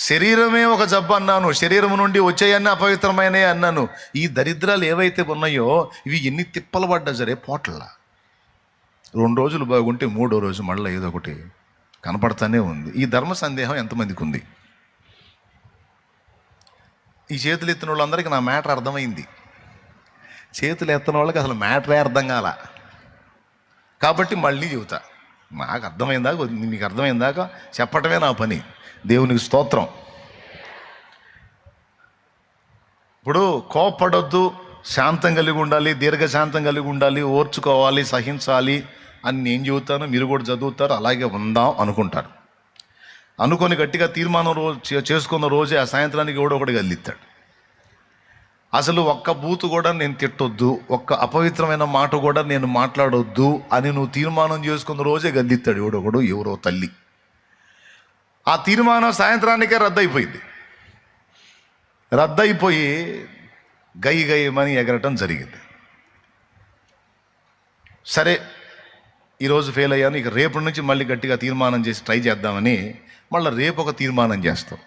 శరీరమే ఒక జబ్బు అన్నాను, శరీరం నుండి వచ్చాయన్నీ అపవిత్రమైనవి అన్నాను. ఈ దరిద్రాలు ఏవైతే ఉన్నాయో ఇవి ఎన్ని తిప్పలు పడ్డా సరే పోట్లా. 2 రోజులు బాగుంటే 3వ రోజు మళ్ళీ ఏదో ఒకటి కనపడతానే ఉంది. ఈ ధర్మ సందేహం ఎంతమందికి ఉంది? ఈ చేతులు ఎత్తిన వాళ్ళందరికీ నా మ్యాటర్ అర్థమైంది. చేతులు ఎత్తిన వాళ్ళకి అసలు మ్యాటరే అర్థం కాల. కాబట్టి మళ్ళీ చెబుతా. నాకు అర్థమైందాక, మీకు అర్థమైందాక చెప్పటమే నా పని. దేవునికి స్తోత్రం. ఇప్పుడు కోపపడొద్దు, శాంతం కలిగి ఉండాలి, దీర్ఘశాంతం కలిగి ఉండాలి, ఓర్చుకోవాలి, సహించాలి అని నేను చెబుతాను. మీరు కూడా చదువుతారు, అలాగే ఉందాం అనుకుంటారు. అనుకొని గట్టిగా తీర్మానం చేసుకున్న రోజే ఆ సాయంత్రానికి ఎవడో ఒకటి గల్లిస్తాడు. అసలు ఒక్క బూతు కూడా నేను తిట్టొద్దు, ఒక్క అపవిత్రమైన మాట కూడా నేను మాట్లాడొద్దు అని నువ్వు తీర్మానం చేసుకున్న రోజే గద్దిస్తాడు ఎవడొకడు, ఎవరో తల్లి. ఆ తీర్మానం సాయంత్రానికే రద్దయిపోయింది. రద్దయిపోయి గయ్యమని ఎగరటం జరిగింది. సరే, ఈరోజు ఫెయిల్ అయ్యాను, ఇక రేపటి నుంచి మళ్ళీ గట్టిగా తీర్మానం చేసి ట్రై చేద్దామని మళ్ళీ రేపు ఒక తీర్మానం చేస్తాం.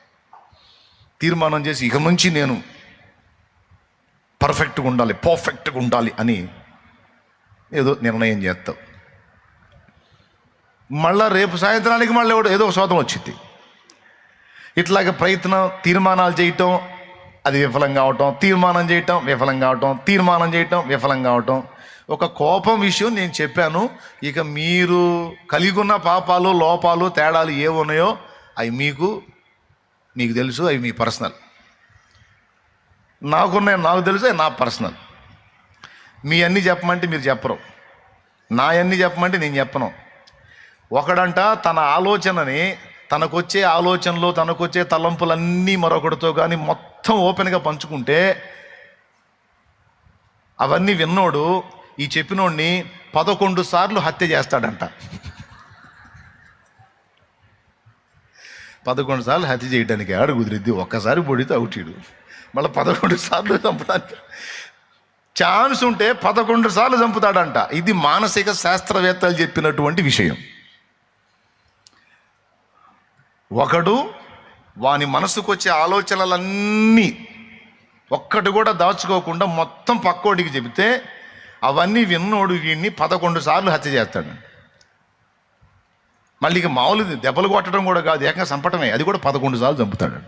తీర్మానం చేసి ఇక నుంచి నేను పర్ఫెక్ట్గా ఉండాలి అని ఏదో నిర్ణయం చేస్తావు. మళ్ళా రేపు సాయంత్రానికి మళ్ళీ ఏదో ఒక శోధం వచ్చింది. ఇట్లాగ తీర్మానాలు చేయటం, అది విఫలం కావటం, తీర్మానం చేయటం విఫలం కావటం, తీర్మానం చేయటం విఫలం కావటం. ఒక కోపం విషయం నేను చెప్పాను. ఇక మీరు కలిగి ఉన్న పాపాలు, లోపాలు, తేడాలు ఏమున్నాయో అవి మీకు తెలుసు, అవి మీ పర్సనల్. నాకు తెలుసు, అవి నా పర్సనల్. మీ అన్నీ చెప్పమంటే మీరు చెప్పరు, నా అన్నీ చెప్పమంటే నేను చెప్పను. ఒకడంట తన ఆలోచనని, తనకొచ్చే ఆలోచనలు, తనకొచ్చే తలంపులన్నీ మరొకటితో కానీ మొత్తం ఓపెన్గా పంచుకుంటే అవన్నీ విన్నోడు ఈ చెప్పినోడిని 11 సార్లు హత్య చేస్తాడంట. 11 సార్లు హత్య చేయడానికి ఆడు కుదిరిద్ది. ఒక్కసారి పొడితే అవుటీడు, మళ్ళీ 11 సార్లు చంపడానికి ఛాన్స్ ఉంటే 11 సార్లు చంపుతాడంట. ఇది మానసిక శాస్త్రవేత్తలు చెప్పినటువంటి విషయం. ఒకడు వాని మనసుకు వచ్చే ఆలోచనలన్నీ ఒక్కటి కూడా దాచుకోకుండా మొత్తం పక్కోడికి చెబితే అవన్నీ విన్నోడు వీడిని 11 సార్లు హత్య చేస్తాడు. మళ్ళీ ఇక మామూలు దెబ్బలు కొట్టడం కూడా కాదు, ఏకంగా చంపటమే, అది కూడా 11 సార్లు చంపుతాడు.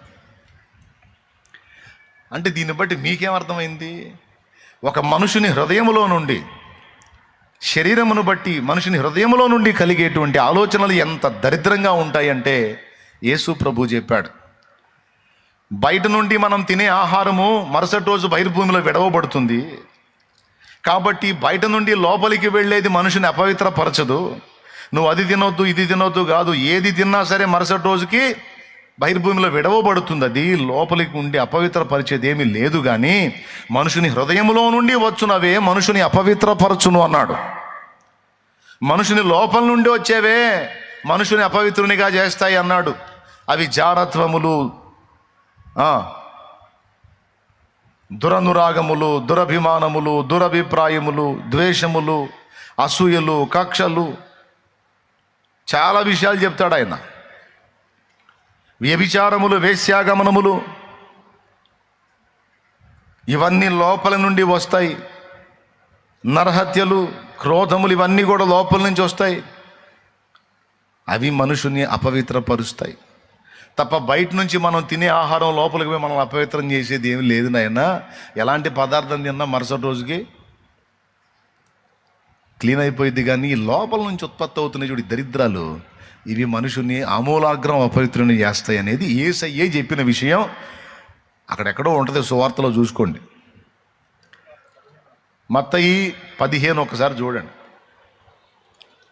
అంటే దీన్ని బట్టి మీకేమర్థమైంది? ఒక మనుషుని హృదయములో నుండి, శరీరమును బట్టి మనుషుని హృదయములో నుండి కలిగేటువంటి ఆలోచనలు ఎంత దరిద్రంగా ఉంటాయంటే యేసు ప్రభు చెప్పాడు, బయట నుండి మనం తినే ఆహారము మరుసటి రోజు బహిర్భూమిలో విడవబడుతుంది. కాబట్టి బయట నుండి లోపలికి వెళ్ళేది మనుషుని అపవిత్రపరచదు. నువ్వు అది తినొద్దు ఇది తినొద్దు కాదు, ఏది తిన్నా సరే మరుసటి రోజుకి బహిర్భూమిలో విడవబడుతుంది. అది లోపలికి ఉండి అపవిత్రపరిచేది ఏమీ లేదు. కానీ మనుషుని హృదయంలో నుండి వచ్చునవే మనుషుని అపవిత్రపరచును అన్నాడు. మనుషుని లోపల నుండి వచ్చేవే మనుషుని అపవిత్రునిగా చేస్తాయి అన్నాడు. అవి జారత్వములు, దురనురాగములు, దురభిమానములు, దురభిప్రాయములు, ద్వేషములు, అసూయలు, కక్షలు, చాలా విషయాలు చెప్తాడు ఆయన. వ్యభిచారములు, వేశ్యాగమనములు, ఇవన్నీ లోపల నుండి వస్తాయి. నరహత్యలు, క్రోధములు, ఇవన్నీ కూడా లోపల నుంచి వస్తాయి. అవి మనుషుని అపవిత్రపరుస్తాయి తప్ప బయట నుంచి మనం తినే ఆహారం లోపలికి పోయి మనం అపవిత్రం చేసేది ఏమి లేదు నాయన. ఎలాంటి పదార్థం తిన్నా మరుసటి రోజుకి క్లీన్ అయిపోయింది. కానీ లోపల నుంచి ఉత్పత్తి అవుతున్నాయి చూడు దరిద్రాలు, ఇవి మనుషుని ఆమూలాగ్రం అపవిత్రుని చేస్తాయి అనేది యేసయ్యే చెప్పిన విషయం. అక్కడెక్కడో ఉంటుంది, సువార్తలో చూసుకోండి. మత్తయి 15 ఒకసారి చూడండి,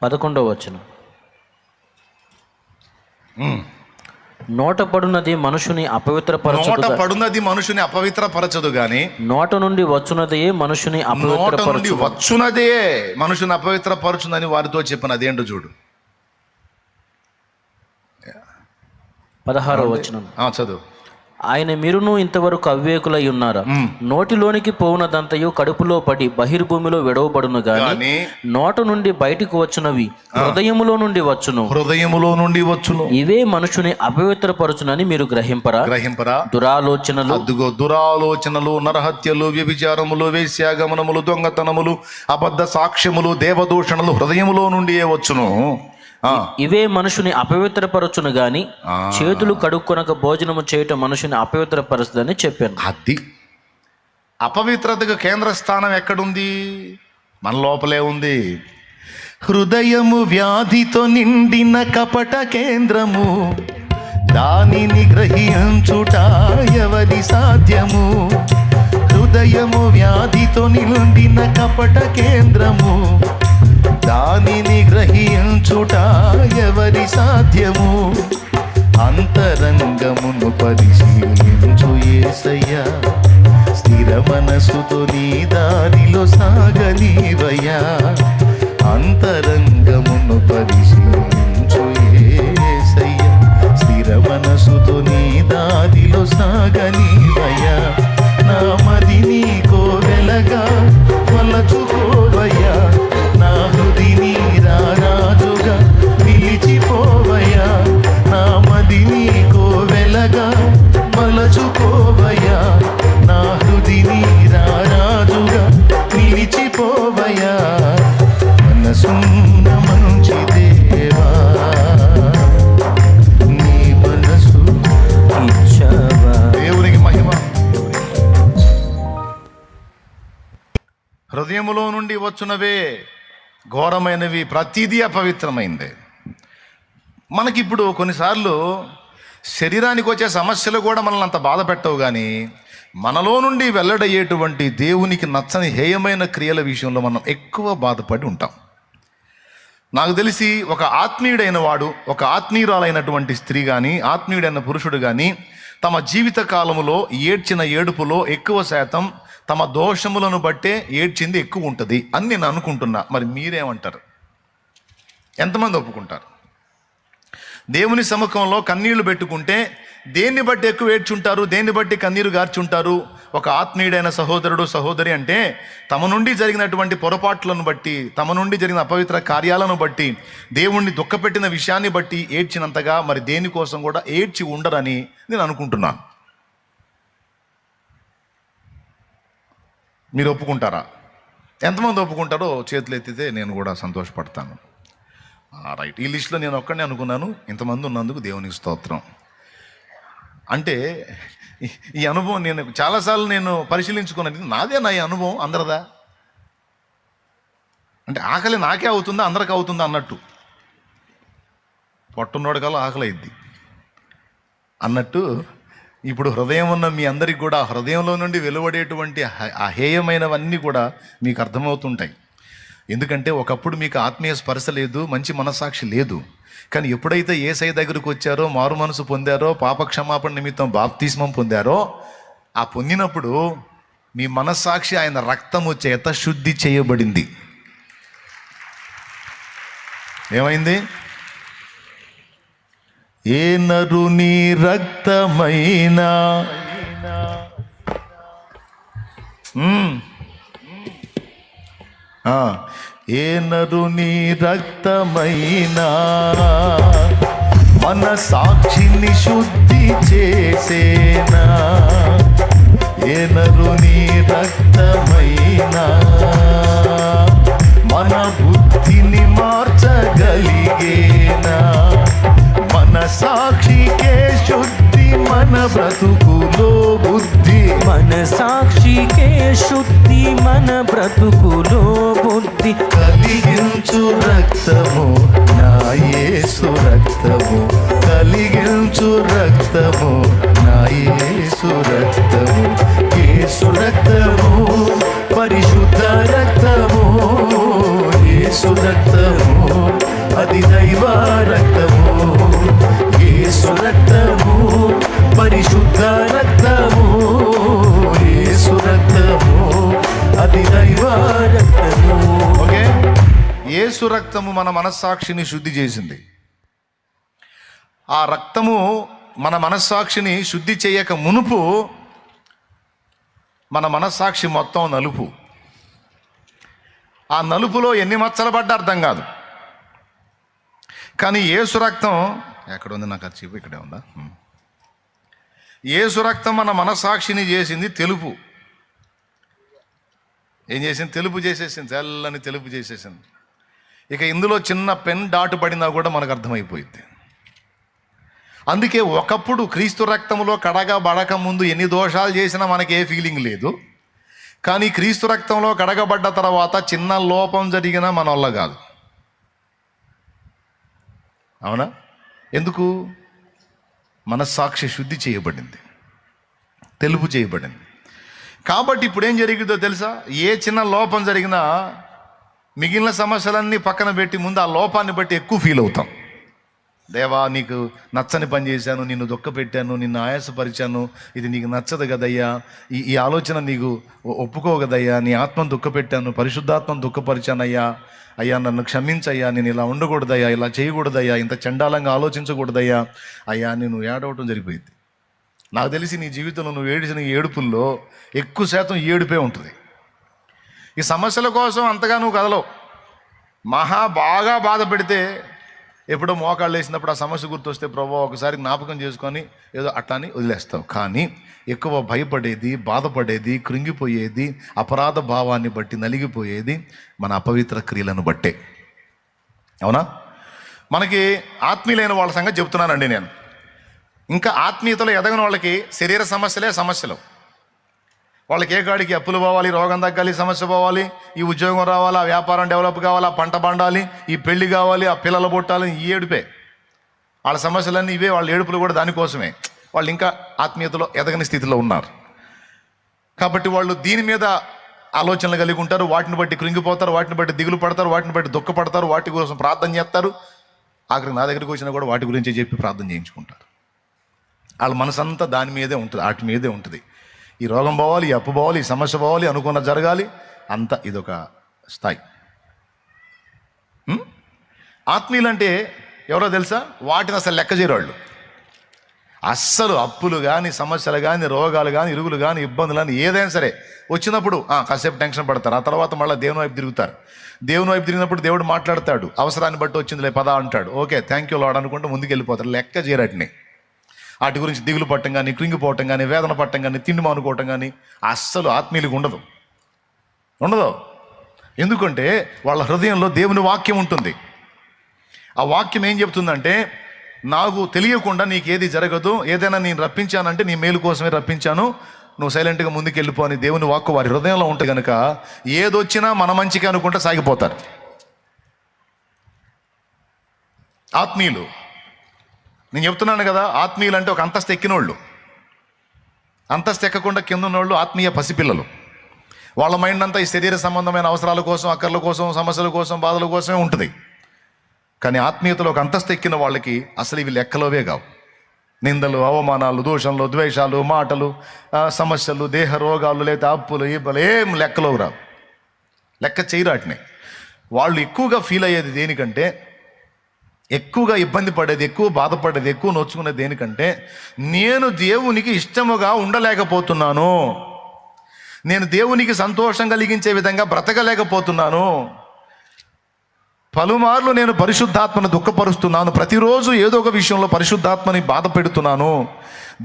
11వ వచనం. నోట పడున్నది మనుషుని అపవిత్రపరచదు గాని నోట నుండి వచ్చున్నదే మనుషుని వచ్చున్నదే మనుషుని అపవిత్రపరచునని వారితో చెప్పిన అదేంటో చూడు. 16వ వచనం చదువు. ఆయన మీరును ఇంతవరకు అవివేకులై ఉన్నారా? నోటిలోనికి పోవునదంతయు కడుపులో పడి బహిర్భూమిలో విడవబడును గాని నోట నుండి బయటకు వచ్చునవి హృదయములో నుండి వచ్చును. ఇవే మనుషుని అపవిత్రపరచునని మీరు గ్రహింపరా? దురాలోచనలు, నరహత్యలు, వ్యభిచారములు, వేశ్యాగమనములు, దొంగతనములు, అబద్ధ సాక్ష్యములు, దేవదూషణలు హృదయములో నుండి వచ్చును. ఇవే మనుషుని అపవిత్రపరచును గాని చేతులు కడుక్కొనక భోజనము చేయటం మనుషుని అపవిత్రపరుస్తుందని చెప్పాను. అది అపవిత్రతకు కేంద్ర స్థానం ఎక్కడుంది? మన లోపలే ఉంది. హృదయము వ్యాధితో నిండిన కపట కేంద్రము, దానిని గ్రహించుట ఎవరి సాధ్యము? హృదయము వ్యాధితో నిండిన కపట కేంద్రము, దానిని గ్రహించుట ఎవరి సాధ్యము? అంతరంగమును పరిశీలించు యేసయ్యా, స్థిర మనసుతో నీ దారిలో సాగనీవయ్యా. అంతరంగమును పరిశీలించు యేసయ్యా, స్థిర మనసుతో నీ దారిలో సాగనీవయ్యా. నా మదిని కోవెలగా మలచుకోవయ్యా, నా హృదిని రారాజుగా నిలిచిపోవయ్యా. నా మదిని కోవెలగా మలచుకోవయ్యా, నా హృదిని రారాజుగా నిలిచిపోవయ్యా. మనసున్న మంచి దేవా, నీ మనసు ఇచ్చావా. దేవునికి మహిమ. హృదయములో నుండి వచ్చునవే ఘోరమైనవి, ప్రతిదీ అపవిత్రమైంది. మనకిప్పుడు కొన్నిసార్లు శరీరానికి వచ్చే సమస్యలు కూడా మనల్ని అంత బాధ పెట్టవు. కానీ మనలో నుండి వెల్లడయ్యేటువంటి దేవునికి నచ్చని హేయమైన క్రియల విషయంలో మనం ఎక్కువ బాధపడి ఉంటాం. నాకు తెలిసి ఒక ఆత్మీయుడైన వాడు, ఒక ఆత్మీయురాలైనటువంటి స్త్రీ కానీ, ఆత్మీయుడైన పురుషుడు కానీ తమ జీవిత కాలములో ఏడ్చిన ఏడుపులో ఎక్కువ శాతం తమ దోషములను బట్టే ఏడ్చింది ఎక్కువ ఉంటుంది అని నేను అనుకుంటున్నా. మరి మీరేమంటారు? ఎంతమంది ఒప్పుకుంటారు? దేవుని సముఖంలో కన్నీళ్లు పెట్టుకుంటే దేన్ని బట్టి ఎక్కువ ఏడ్చుంటారు, దేన్ని బట్టి కన్నీరు గార్చుంటారు? ఒక ఆత్మీయుడైన సహోదరుడు సహోదరి అంటే తమ నుండి జరిగినటువంటి పొరపాట్లను బట్టి, తమ నుండి జరిగిన అపవిత్ర కార్యాలను బట్టి, దేవుణ్ణి దుఃఖపెట్టిన విషయాన్ని బట్టి ఏడ్చినంతగా మరి దేనికోసం కూడా ఏడ్చి ఉండరని నేను అనుకుంటున్నాను. మీరు ఒప్పుకుంటారా? ఎంతమంది ఒప్పుకుంటారో చేతులు ఎత్తితే నేను కూడా సంతోషపడతాను. రైట్, ఈ లిస్టులో నేను ఒక్కడే అనుకున్నాను. ఇంతమంది ఉన్నందుకు దేవునికి స్తోత్రం. అంటే ఈ అనుభవం నేను చాలాసార్లు నేను పరిశీలించుకున్నాను. నాదే నా ఈ అనుభవం, అందరిదా? అంటే ఆకలి నాకే అవుతుందా అందరికి అవుతుందా అన్నట్టు, పొట్టున్నోడి కాలం ఆకలి అయింది అన్నట్టు, ఇప్పుడు హృదయం ఉన్న మీ అందరికి కూడా హృదయంలో నుండి వెలువడేటువంటి అహేయమైనవన్నీ కూడా మీకు అర్థమవుతుంటాయి. ఎందుకంటే ఒకప్పుడు మీకు ఆత్మీయ స్పర్శ లేదు, మంచి మనస్సాక్షి లేదు. కానీ ఎప్పుడైతే యేసయ్య దగ్గరకు వచ్చారో, మారు మనసు పొందారో, పాపక్షమాపణ నిమిత్తం బాప్తిస్మం పొందారో, ఆ పొందినప్పుడు మీ మనస్సాక్షి ఆయన రక్తము చేత శుద్ధి చేయబడింది. ఏమైంది? ఏ నరుని రక్తమైనా ఏ నరుని రక్తమైనా మన సాక్షిని శుద్ధి చేసేనా, ఏ నరుని రక్తమైనా మన బుద్ధిని మార్చగలిగేనా, మన సాక్షికే శుద్ధి మన బ్రతుకులో బుద్ధి, మన సాక్షికే శుద్ధి మన బ్రతుకులో బుద్ధి కలిగించు రక్తము నా యేసు రక్తము, కలిగించు రక్తము నా యేసు రక్తము, యేసు రక్తము పరిశుద్ధ రక్తము, యేసు రక్తము అది దైవ రక్తము, యేసు రక్తము పరిశుద్ధ రక్తము, యేసు రక్తము అది దైవ రక్తము. ఓకే, యేసు రక్తము మన మనస్సాక్షిని శుద్ధి చేసింది. ఆ రక్తము మన మనస్సాక్షిని శుద్ధి చేయక మునుపు మన మనస్సాక్షి మొత్తం నలుపు. ఆ నలుపులో ఎన్ని మచ్చలు పడ్డా అర్థం కాదు. కానీ యేసు రక్తం ఎక్కడ ఉంది? నాకు అది చెప్పు, ఇక్కడే ఉందా? యేసు రక్తం మన మనస్సాక్షిని చేసింది తెలుపు. ఏం చేసింది? తెలుపు చేసేసింది, తెల్లని తెలుపు చేసేసింది. ఇక ఇందులో చిన్న పెన్ డాటు పడినా కూడా మనకు అర్థమైపోయింది. అందుకే ఒకప్పుడు క్రీస్తు రక్తంలో కడగబడక ముందు ఎన్ని దోషాలు చేసినా మనకి ఏ ఫీలింగ్ లేదు. కానీ క్రీస్తు రక్తంలో కడగబడ్డ తర్వాత చిన్న లోపం జరిగినా మన వల్ల కాదు. అవునా? ఎందుకు? మనస్సాక్షి శుద్ధి చేయబడింది, తెలుపు చేయబడింది. కాబట్టి ఇప్పుడు ఏం జరిగిందో తెలుసా? ఏ చిన్న లోపం జరిగినా మిగిలిన సమస్యలన్నీ పక్కన పెట్టి ముందు ఆ లోపాన్ని బట్టి ఎక్కువ ఫీల్ అవుతాం. దేవా, నీకు నచ్చని పని చేశాను, నిన్ను దుఃఖపెట్టాను, నిన్ను ఆయాసపరిచాను, ఇది నీకు నచ్చదు కదయ్యా, ఈ ఆలోచన నీకు ఒప్పుకోవు కదయ్యా, నీ ఆత్మను దుఃఖపెట్టాను, పరిశుద్ధాత్మను దుఃఖపరిచానయ్యా, అయ్యా నన్ను క్షమించయ్యా, నేను ఇలా ఉండకూడదయ్యా, ఇలా చేయకూడదయ్యా, ఇంత చండాలంగా ఆలోచించకూడదయ్యా, అయ్యా నేను ఏడవటం జరిగిపోయింది. నాకు తెలిసి నీ జీవితంలో నువ్వు ఏడిచిన ఏడుపుల్లో ఎక్కువ శాతం ఏడుపే ఉంటుంది. ఈ సమస్యల కోసం అంతగా నువ్వు కదలవు. బాగా బాధ పెడితే ఎప్పుడో మోకాళ్ళు వేసినప్పుడు ఆ సమస్య గుర్తొస్తే ప్రభువా ఒకసారి జ్ఞాపకం చేసుకొని ఏదో అట్లాని వదిలేస్తావు. కానీ ఎక్కువ భయపడేది, బాధపడేది, కృంగిపోయేది, అపరాధ భావాన్ని బట్టి నలిగిపోయేది మన అపవిత్ర క్రియలను బట్టే. అవునా? మనకి ఆత్మీయులైన వాళ్ళ సంగతి చెప్తున్నానండి నేను. ఇంకా ఆత్మీయతలో ఎదగని వాళ్ళకి శరీర సమస్యలు. వాళ్ళకి ఏ కాడికి అప్పులు పోవాలి, రోగం తగ్గాలి, సమస్య పోవాలి, ఈ ఉద్యోగం రావాలి, ఆ వ్యాపారం డెవలప్ కావాలి, ఆ పంట పండాలి, ఈ పెళ్లి కావాలి, ఆ పిల్లలు పుట్టాలి, ఈ ఏడుపే వాళ్ళ సమస్యలన్నీ ఇవే. వాళ్ళ ఏడుపులు కూడా దానికోసమే. వాళ్ళు ఇంకా ఆత్మీయతలో ఎదగని స్థితిలో ఉన్నారు. కాబట్టి వాళ్ళు దీని మీద ఆలోచనలు కలిగి ఉంటారు. వాటిని బట్టి కృంగిపోతారు, వాటిని బట్టి దిగులు పడతారు, వాటిని బట్టి దుఃఖపడతారు, వాటి కోసం ప్రార్థన చేస్తారు. ఆఖరికి నా దగ్గరికి వచ్చినా కూడా వాటి గురించి చెప్పి ప్రార్థన చేయించుకుంటారు. వాళ్ళ మనసంతా దాని మీదే ఉంటుంది, వాటి మీదే ఉంటుంది. ఈ రోగం పోవాలి, ఈ అప్పు పోవాలి, ఈ సమస్య పోవాలి, అనుకున్న జరగాలి, అంతా ఇదొక స్థాయి. ఆత్మీయులు అంటే ఎవరో తెలుసా? వాటిని అసలు లెక్క చేయరు వాళ్ళు. అస్సలు అప్పులు కానీ, సమస్యలు కానీ, రోగాలు కానీ, ఇరుగులు కానీ, ఇబ్బందులు కానీ ఏదైనా సరే వచ్చినప్పుడు కాసేపు టెన్షన్ పడతారు. ఆ తర్వాత మళ్ళీ దేవుని వైపు తిరుగుతారు. దేవుని వైపు తిరిగినప్పుడు దేవుడు మాట్లాడతాడు. అవసరాన్ని బట్టి వచ్చిందిలే పదా అంటాడు. ఓకే, థ్యాంక్ యూ లార్డ్ అనుకుంటూ ముందుకు వెళ్ళిపోతారు. లెక్క చేయరటిని వాటి గురించి దిగులు పట్టం కానీ, కృంగిపోవటం కానీ, వేదన పట్టం కానీ, తిండి మానుకోవటం కానీ అస్సలు ఆత్మీయులకు ఉండదు. ఎందుకంటే వాళ్ళ హృదయంలో దేవుని వాక్యం ఉంటుంది. ఆ వాక్యం ఏం చెప్తుందంటే, నాకు తెలియకుండా నీకు ఏది జరగదు, ఏదైనా నేను రప్పించానంటే నీ మేలు కోసమే రప్పించాను, నువ్వు సైలెంట్గా ముందుకు వెళ్ళిపో అని దేవుని వాక్కు వారి హృదయంలో ఉంటే కనుక ఏదొచ్చినా మన మంచిగా అనుకుంటే సాగిపోతారు. ఆత్మీయులు, నేను చెప్తున్నాను కదా, ఆత్మీయులు అంటే ఒక అంతస్తు ఎక్కినోళ్ళు. అంతస్తు ఎక్కకుండా కింద ఉన్నోళ్ళు ఆత్మీయ పసిపిల్లలు. వాళ్ళ మైండ్ అంతా ఈ శరీర సంబంధమైన అవసరాల కోసం, అక్కర్ల కోసం, సమస్యల కోసం, బాధల కోసమే ఉంటుంది. కానీ ఆత్మీయతలో ఒక అంతస్తు ఎక్కిన వాళ్ళకి అసలు ఇవి లెక్కలోవే కావు. నిందలు, అవమానాలు, దోషంలు, ద్వేషాలు, మాటలు, సమస్యలు, దేహ రోగాలు, లేదా అప్పులు, ఈబలు ఏం లెక్కలోకి రావు. లెక్క చేయరాటిని. వాళ్ళు ఎక్కువగా ఫీల్ అయ్యేది దేనికంటే, ఎక్కువగా ఇబ్బంది పడేది, ఎక్కువ బాధపడేది, ఎక్కువ నొచ్చుకునేది దేనికంటే, నేను దేవునికి ఇష్టముగా ఉండలేకపోతున్నాను, నేను దేవునికి సంతోషం కలిగించే విధంగా బ్రతకలేకపోతున్నాను, పలుమార్లు నేను పరిశుద్ధాత్మను దుఃఖపరుస్తున్నాను, ప్రతిరోజు ఏదో ఒక విషయంలో పరిశుద్ధాత్మని బాధ పెడుతున్నాను,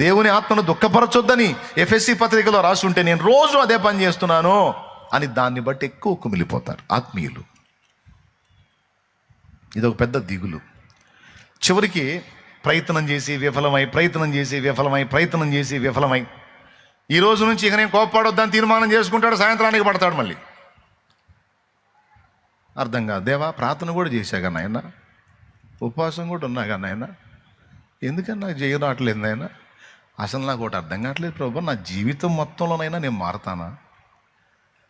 దేవుని ఆత్మను దుఃఖపరచొద్దని ఎఫ్ఎస్సి పత్రికలో రాసి ఉంటే నేను రోజు అదే పని చేస్తున్నాను అని దాన్ని బట్టి ఎక్కువ కుమిలిపోతారు ఆత్మీయులు. ఇదొక పెద్ద దిగులు. చివరికి ప్రయత్నం చేసి విఫలమై ఈ రోజు నుంచి ఇక నేను కోప్పడొద్దని తీర్మానం చేసుకుంటాడు. సాయంత్రానికి పడతాడు. మళ్ళీ అర్థం కాదు. దేవా, ప్రార్థన కూడా చేశాగా నాయన, ఉపవాసం కూడా ఉన్నాగా నాయన, ఎందుకని నాకు చేయరావట్లేదు నాయన, అసలు నాకు ఒకటి అర్థం కావట్లేదు ప్రభు, నా జీవితం మొత్తంలోనైనా నేను మారతానా,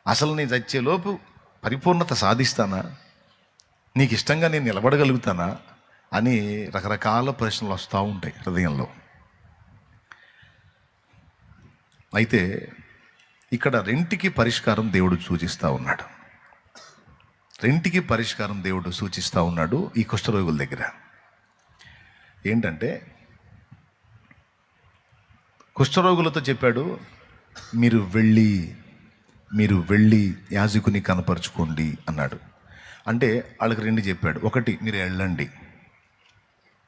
అసలు నేను చచ్చేలోపు పరిపూర్ణత సాధిస్తానా, నీకు ఇష్టంగా నేను నిలబడగలుగుతానా అని రకరకాల ప్రశ్నలు వస్తూ ఉంటాయి హృదయంలో. అయితే ఇక్కడ రెంటికి పరిష్కారం దేవుడు సూచిస్తూ ఉన్నాడు. రెంటికి పరిష్కారం దేవుడు సూచిస్తూ ఉన్నాడు ఈ కుష్ఠరోగుల దగ్గర. ఏంటంటే, కుష్ఠరోగులతో చెప్పాడు, మీరు వెళ్ళి యాజకుని కనపరుచుకోండి అన్నాడు. అంటే వాళ్ళకి రెండు చెప్పాడు. ఒకటి, మీరు వెళ్ళండి.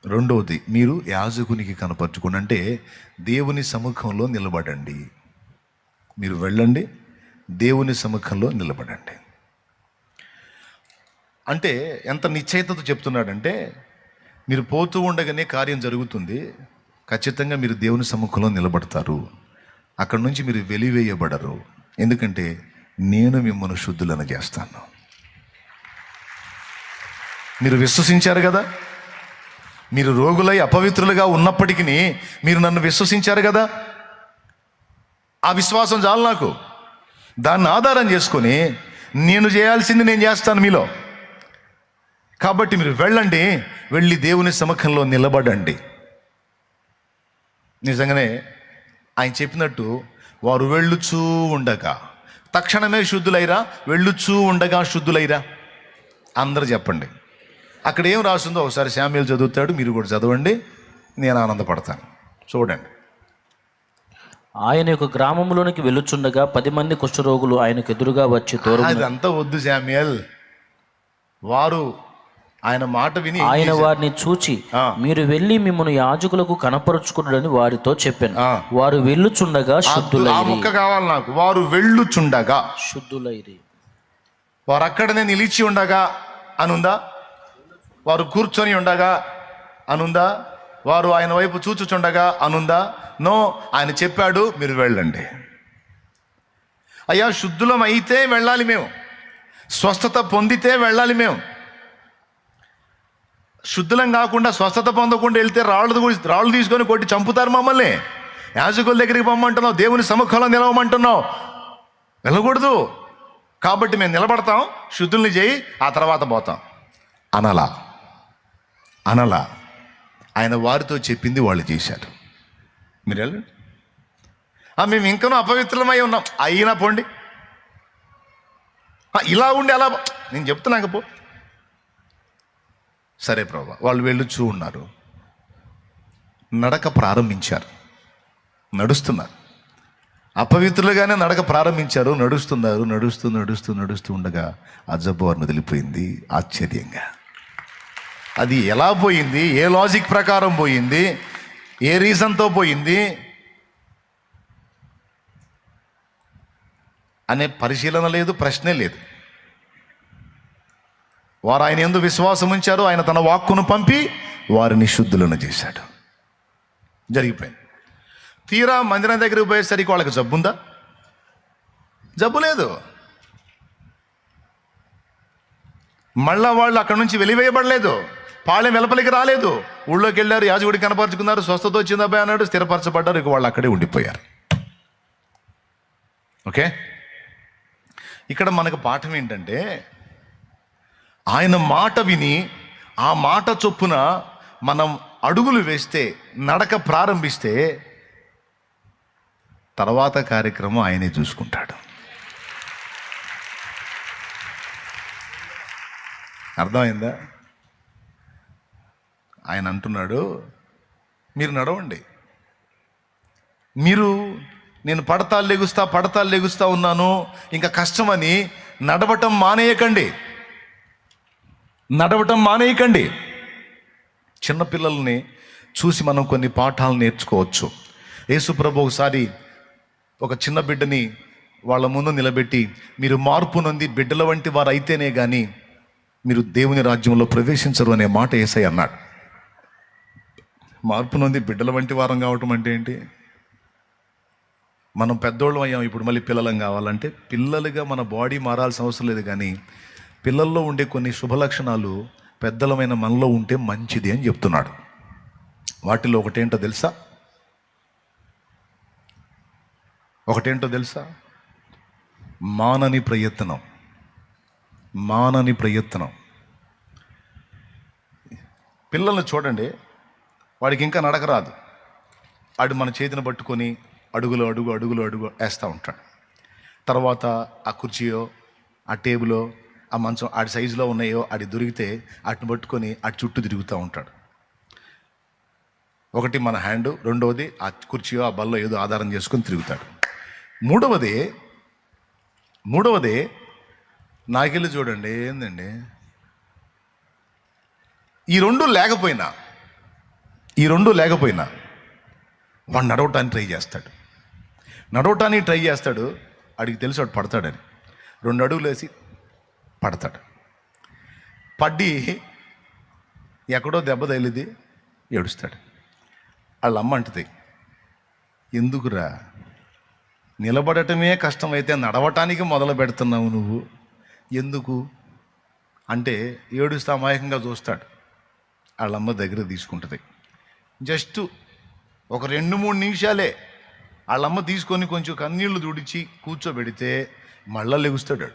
రెండవది, మీరు యాజకునికి కనపరుచుకోండి. అంటే దేవుని సముఖంలో నిలబడండి. మీరు వెళ్ళండి, దేవుని సముఖంలో నిలబడండి. అంటే ఎంత నిశ్చయితతో చెప్తున్నాడంటే, మీరు పోతూ ఉండగానే కార్యం జరుగుతుంది, ఖచ్చితంగా మీరు దేవుని సముఖంలో నిలబడతారు, అక్కడి నుంచి మీరు వెలివేయబడరు, ఎందుకంటే నేను మిమ్మల్ని శుద్ధులను చేస్తాను. మీరు విశ్వసించారు కదా, మీరు రోగులై అపవిత్రులుగా ఉన్నప్పటికీ మీరు నన్ను విశ్వసించారు కదా, ఆ విశ్వాసం చాలు నాకు. దాన్ని ఆధారం చేసుకొని నేను చేయాల్సింది నేను చేస్తాను మీలో. కాబట్టి మీరు వెళ్ళండి, వెళ్ళి దేవుని సముఖంలో నిలబడండి. నిజంగానే ఆయన చెప్పినట్టు వారు వెళ్ళుచూ ఉండగా తక్షణమే శుద్ధులైరా, వెళ్ళుచూ ఉండగా శుద్ధులైరా. అందరూ చెప్పండి. అక్కడ ఏం రాస్తుందో ఒకసారి శామ్యూల్ చదువుతాడు, మీరు కూడా చదవండి, నేను ఆనందపడతాను. చూడండి. ఆయన యొక్క గ్రామంలోనికి వెళ్ళుచుండగా 10 మంది కుష్ఠరోగులు ఆయనకు ఎదురుగా వచ్చి అదంతా వద్దు శామ్యూల్, వారు ఆయన మాట విని ఆయన వారిని చూచి, మీరు వెళ్ళి మిమ్మల్ని యాజకులకు కనపరుచుకున్నాడని వారితో చెప్పాను. వారు వెళ్ళుచుండగా శుద్ధులైరి. ఆ ముక్క కావాలి నాకు. వారు వెళ్ళుచుండగా శుద్ధులైరి. వారు అక్కడనే నిలిచి ఉండగా అనుందా? వారు కూర్చొని ఉండగా అనుందా? వారు ఆయన వైపు చూచుచుండగా అనుందా? నో, ఆయన చెప్పాడు, మీరు వెళ్ళండి. అయ్యా, శుద్ధులం అయితే వెళ్ళాలి మేము, స్వస్థత పొందితే వెళ్ళాలి మేము. శుద్ధులం కాకుండా స్వస్థత పొందకుండా వెళ్తే రాళ్ళు తీసుకొని కొట్టి చంపుతారు మమ్మల్ని. యాజకుల దగ్గరికి పొమ్మంటున్నావు, దేవుని సముఖంలో నిలవమంటున్నావు, వెళ్ళకూడదు. కాబట్టి మేము నిలబడతాం, శుద్ధుల్ని చేయి, ఆ తర్వాత పోతాం అనలా. ఆయన వారితో చెప్పింది వాళ్ళు చేశారు. మీరు వెళ్ళండి. మేము ఇంకనూ అపవిత్రమై ఉన్నాం, అయినా పోండి. ఇలా ఉండి అలా నేను చెప్తున్నాక పో. సరే ప్రభా, వాళ్ళు వెళ్ళుచూ ఉన్నారు. నడక ప్రారంభించారు, నడుస్తున్నారు. అపవిత్రులుగానే నడక ప్రారంభించారు, నడుస్తున్నారు. నడుస్తూ ఉండగా ఆ జబ్బు వారిని వదిలిపోయింది. ఆశ్చర్యంగా అది ఎలా పోయింది, ఏ లాజిక్ ప్రకారం పోయింది, ఏ రీజన్తో పోయింది అనే పరిశీలన లేదు, ప్రశ్నే లేదు. వారు ఆయన యందు విశ్వాసం ఉంచారు. ఆయన తన వాక్కును పంపి వారిని శుద్ధులను చేశాడు. జరిగిపోయింది. తీరా మందిరం దగ్గరికి పోయేసరికి వాళ్ళకి జబ్బు ఉందా? జబ్బు లేదు. మళ్ళా వాళ్ళు అక్కడి నుంచి వెలివేయబడలేదు, పాళెం వెలుపలికి రాలేదు. ఊళ్ళోకి వెళ్ళారు, యాజకుడికి కనపరుచుకున్నారు, స్వస్థత వచ్చింది అబ్బాయి అన్నాడు, స్థిరపరచబడ్డారు. ఇక వాళ్ళు అక్కడే ఉండిపోయారు. ఓకే, ఇక్కడ మనకు పాఠం ఏంటంటే, ఆయన మాట విని ఆ మాట చొప్పున మనం అడుగులు వేస్తే, నడక ప్రారంభిస్తే తర్వాత కార్యక్రమం ఆయనే చూసుకుంటాడు. అర్థమైందా? ఆయన అంటున్నాడు, మీరు నడవండి. మీరు నేను పడతాలు లెగుస్తా ఉన్నాను, ఇంకా కష్టమని నడవటం మానేయకండి. చిన్నపిల్లల్ని చూసి మనం కొన్ని పాఠాలు నేర్చుకోవచ్చు. యేసుప్రభు ఒకసారి ఒక చిన్న బిడ్డని వాళ్ళ ముందు నిలబెట్టి, మీరు మార్పు నొంది బిడ్డల వంటి వారు అయితేనే కానీ మీరు దేవుని రాజ్యంలో ప్రవేశించరు అనే మాట యేసయ్య అన్నాడు. మార్పు నొంది బిడ్డల వంటి వారం కావటం అంటే ఏంటి? మనం పెద్దోళ్ళం అయ్యాం, ఇప్పుడు మళ్ళీ పిల్లలం కావాలంటే పిల్లలుగా మన బాడీ మారాల్సిన అవసరం లేదు, కానీ పిల్లల్లో ఉండే కొన్ని శుభలక్షణాలు పెద్దలమైన మనలో ఉంటే మంచిది అని చెప్తున్నాడు. వాటిలో ఒకటేంటో తెలుసా? మానని ప్రయత్నం. పిల్లల్ని చూడండి, వాడికి ఇంకా నడక రాదు. వాడు మన చేతిని పట్టుకొని అడుగు వేస్తూ ఉంటాడు. తర్వాత ఆ కుర్చీయో, ఆ టేబులో, ఆ మంచం ఆడి సైజులో ఉన్నాయో ఆడి దొరికితే వాటిని పట్టుకొని ఆడి చుట్టూ తిరుగుతూ ఉంటాడు. ఒకటి మన హ్యాండ్, రెండవది ఆ కుర్చీయో, ఆ బల్లో ఏదో ఆధారం చేసుకొని తిరుగుతాడు. మూడవది నాకెళ్ళి చూడండి, ఏందండి, ఈ రెండు లేకపోయినా వాడు నడవటానికి ట్రై చేస్తాడు. వాడికి తెలుసు వాడు పడతాడని. 2 అడుగులు వేసి పడతాడు. పడ్డి ఎక్కడో దెబ్బ తగిలిది, ఏడుస్తాడు. వాళ్ళ అమ్మ అంటది, ఎందుకురా నిలబడటమే కష్టమైతే నడవటానికి మొదలు పెడుతున్నావు నువ్వు, ఎందుకు అంటే ఏడుస్తూ అమాయకంగా చూస్తాడు. వాళ్ళమ్మ దగ్గర తీసుకుంటుంది. జస్ట్ ఒక 2-3 నిమిషాలే వాళ్ళమ్మ తీసుకొని కొంచెం కన్నీళ్లు తుడిచి కూర్చోబెడితే మళ్ళా లెగుస్తాడు.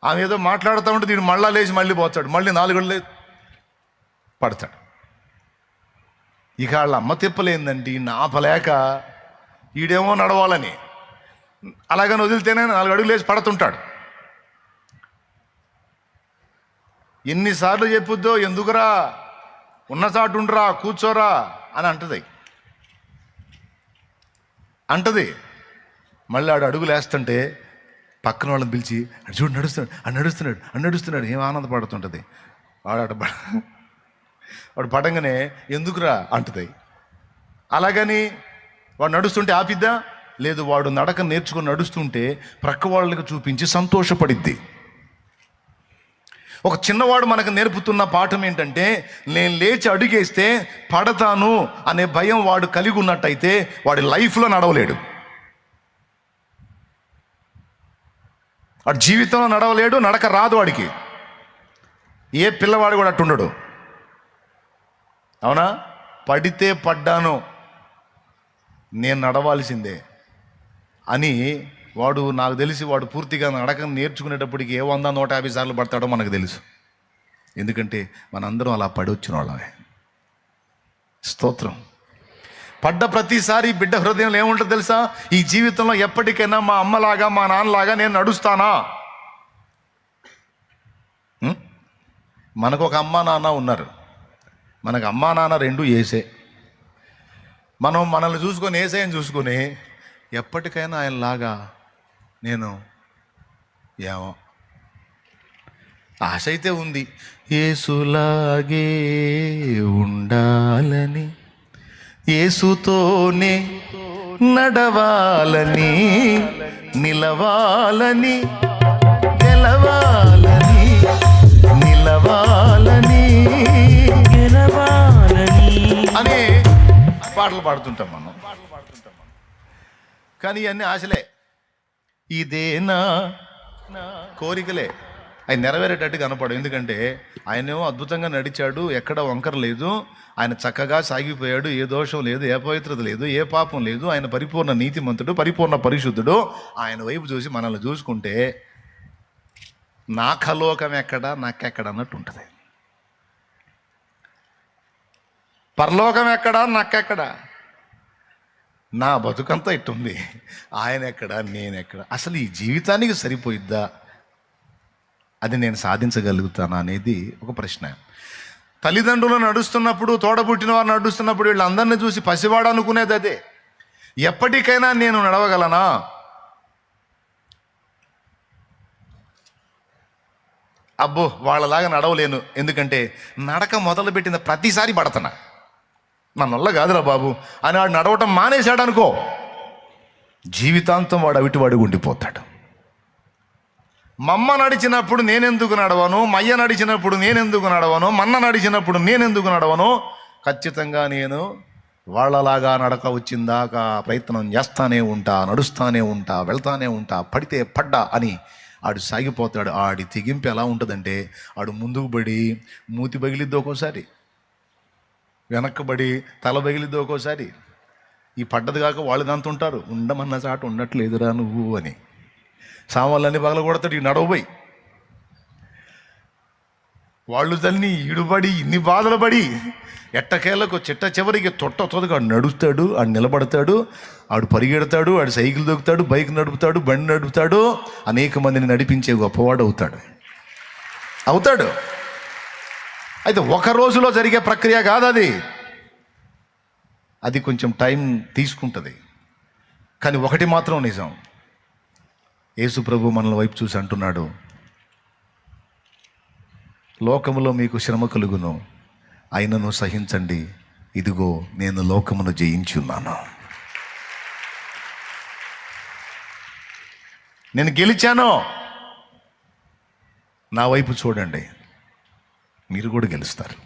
ఆమె ఏదో మాట్లాడుతూ ఉంటే వీడు మళ్ళా లేచి మళ్ళీ పోతాడు, మళ్ళీ 4 గంటలే పడతాడు. ఇక వాళ్ళ అమ్మ తిప్పలేందంటే నాపలేక ఈడేమో నడవాలని అలాగని వదిలితేనే 4 అడుగులు లేచి పడుతుంటాడు. ఎన్నిసార్లు చెప్పుద్దో, ఎందుకురా ఉన్న చాటు ఉండరా, కూర్చోరా అని అంటది. మళ్ళీ ఆడు అడుగులు వేస్తుంటే పక్కన వాళ్ళని పిలిచి, అటు చూడు నడుస్తున్నాడు ఏం ఆనందపడుతుంటుంది. వాడు పడంగానే ఎందుకురా అంటది. అలాగని వాడు నడుస్తుంటే ఆపిద్దా? లేదు. వాడు నడక నేర్చుకుని నడుస్తుంటే ప్రక్క వాళ్ళకి చూపించి సంతోషపడిద్ది. ఒక చిన్నవాడు మనకు నేర్పుతున్న పాఠం ఏంటంటే, నేను లేచి అడుగేస్తే పడతాను అనే భయం వాడు కలిగి ఉన్నట్టయితే వాడి లైఫ్లో నడవలేడు, వాడి జీవితంలో నడవలేడు, నడక రాదు వాడికి. ఏ పిల్లవాడు కూడా అట్టుండడు. అవునా? పడితే పడ్డాను, నేను నడవాల్సిందే అని వాడు, నాకు తెలిసి వాడు పూర్తిగా నడక నేర్చుకునేటప్పటికి ఏ 100-150 సార్లు పడతాడో మనకు తెలుసు. ఎందుకంటే మనందరం అలా పడి వచ్చిన వాళ్ళమే. స్తోత్రం. పడ్డ ప్రతిసారి బిడ్డ హృదయంలో ఏముంటుంది తెలుసా? ఈ జీవితంలో ఎప్పటికైనా మా అమ్మలాగా మా నాన్నలాగా నేను నడుస్తానా? మనకు ఒక అమ్మా నాన్న ఉన్నారు. మనకు అమ్మా నాన్న 2 ఏసే. మనం మనల్ని చూసుకొని యేసయ్యని చూసుకొని ఎప్పటికైనా ఆయనలాగా నేను ఏమో ఆశ అయితే ఉంది, యేసులాగే ఉండాలని, యేసుతోనే నడవాలని, నిలవాలని, గెలవాలని, నిలవాలని, గెలవాలని అని పాటలు పాడుతుంటాం మనం. కానీ ఇవన్నీ ఆశలే, ఇదేనా కోరికలే. ఆయన నెరవేరేటట్టు కనపడు. ఎందుకంటే ఆయనేమో అద్భుతంగా నడిచాడు, ఎక్కడ వంకర లేదు, ఆయన చక్కగా సాగిపోయాడు, ఏ దోషం లేదు, ఏ పవిత్రత లేదు, ఏ పాపం లేదు, ఆయన పరిపూర్ణ నీతిమంతుడు, పరిపూర్ణ పరిశుద్ధుడు. ఆయన వైపు చూసి మనల్ని చూసుకుంటే నాకలోకం ఎక్కడ నాకెక్కడ అన్నట్టు ఉంటుంది. పరలోకం ఎక్కడా నాకెక్కడ, నా బతుకంతా ఇట్టుంది, ఆయన ఎక్కడ నేనెక్కడ, అసలు ఈ జీవితానికి సరిపోయిద్దా, అది నేను సాధించగలుగుతానా అనేది ఒక ప్రశ్న. తల్లిదండ్రులు నడుస్తున్నప్పుడు, తోడబుట్టిన వారు నడుస్తున్నప్పుడు వీళ్ళందరినీ చూసి పసివాడు అనుకునేది అదే, ఎప్పటికైనా నేను నడవగలనా, అబ్బో వాళ్ళలాగా నడవలేను, ఎందుకంటే నడక మొదలుపెట్టిన ప్రతిసారి పడతనా, నా వల్ల కాదురా బాబు అని వాడు నడవటం మానేశాడు అనుకో, జీవితాంతం వాడు అవిటివాడు ఉండిపోతాడు. మమ్మ నడిచినప్పుడు నేనెందుకు నడవను, మయ్య నడిచినప్పుడు నేనెందుకు నడవను, మన్న నడిచినప్పుడు నేనెందుకు నడవను, ఖచ్చితంగా నేను వాళ్ళలాగా నడక వచ్చిందాకా ప్రయత్నం చేస్తానే ఉంటా, నడుస్తానే ఉంటా, వెళ్తానే ఉంటా, పడితే పడ్డా అని ఆడు సాగిపోతాడు. ఆడి తెగింపు ఎలా ఉంటుందంటే, ఆడు ముందుకు పడి మూతి పగిలిద్ది ఒక్కోసారి, వెనక్కబడి తల పగిలిద్ది ఒక్కోసారి, ఈ పడ్డది కాక వాళ్ళు దంతుంటారు, ఉండమన్న చాటు ఉండట్లేదురా నువ్వు అని సామాన్లన్నీ పగల కొడతాడు ఈ నడవబోయి, వాళ్ళు తల్లిని ఈడుపడి ఇన్ని బాధలు పడి ఎట్టకేళ్ళకు చిట్ట చివరికి తొట్టగా ఆడు నడుస్తాడు, ఆడు నిలబడతాడు, ఆడు పరిగెడతాడు, ఆడు సైకిల్ దొక్కుతాడు, బైక్ నడుపుతాడు, బండి నడుపుతాడు, అనేక మందిని నడిపించే గొప్పవాడు అవుతాడు. అయితే ఒక రోజులో జరిగే ప్రక్రియ కాదు అది కొంచెం టైం తీసుకుంటుంది. కానీ ఒకటి మాత్రం నిజం, యేసు ప్రభు మనల వైపు చూసి అంటున్నాడు, లోకములో మీకు శ్రమ కలుగును, అయినను సహించండి, ఇదిగో నేను లోకమును జయించి ఉన్నాను, నేను గెలిచాను, నా వైపు చూడండి, మీరు కూడా గెలుస్తారు.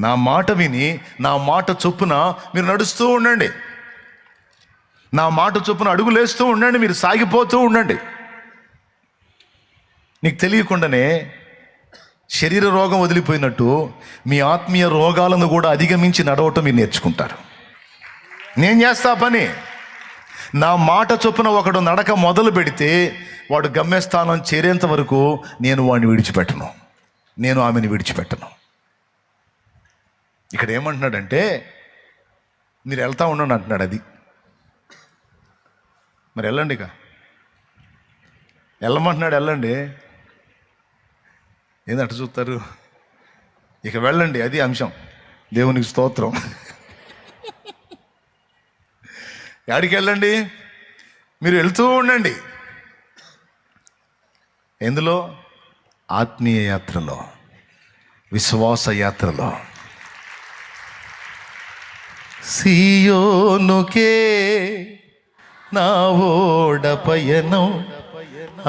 నా మాట విని నా మాట చొప్పున మీరు నడుస్తూ ఉండండి, నా మాట చొప్పున అడుగులేస్తూ ఉండండి, మీరు సాగిపోతూ ఉండండి. నీకు తెలియకుండానే శరీర రోగం వదిలిపోయినట్టు మీ ఆత్మీయ రోగాలను కూడా అధిగమించి నడవటం మీరు నేర్చుకుంటారు. నేను చేస్తా పని, నా మాట చొప్పున ఒకడు నడక మొదలు పెడితే వాడు గమ్యస్థానం చేరేంత వరకు నేను వాడిని విడిచిపెట్టను, నేను ఆమెను విడిచిపెట్టను. ఇక్కడ ఏమంటున్నాడంటే, మీరు వెళ్తా ఉండండి అంటున్నాడు. అది మరి వెళ్ళండి, ఇక వెళ్ళమంటున్నాడు, వెళ్ళండి. ఏంటంట చూస్తారు, ఇక వెళ్ళండి, అది అంశం. దేవునికి స్తోత్రం. యాడికి వెళ్ళండి, మీరు వెళ్తూ ఉండండి. ఎందులో? ఆత్మీయ యాత్రలో, విశ్వాస యాత్రలో. సియోనుకే నా ఓడ పయనం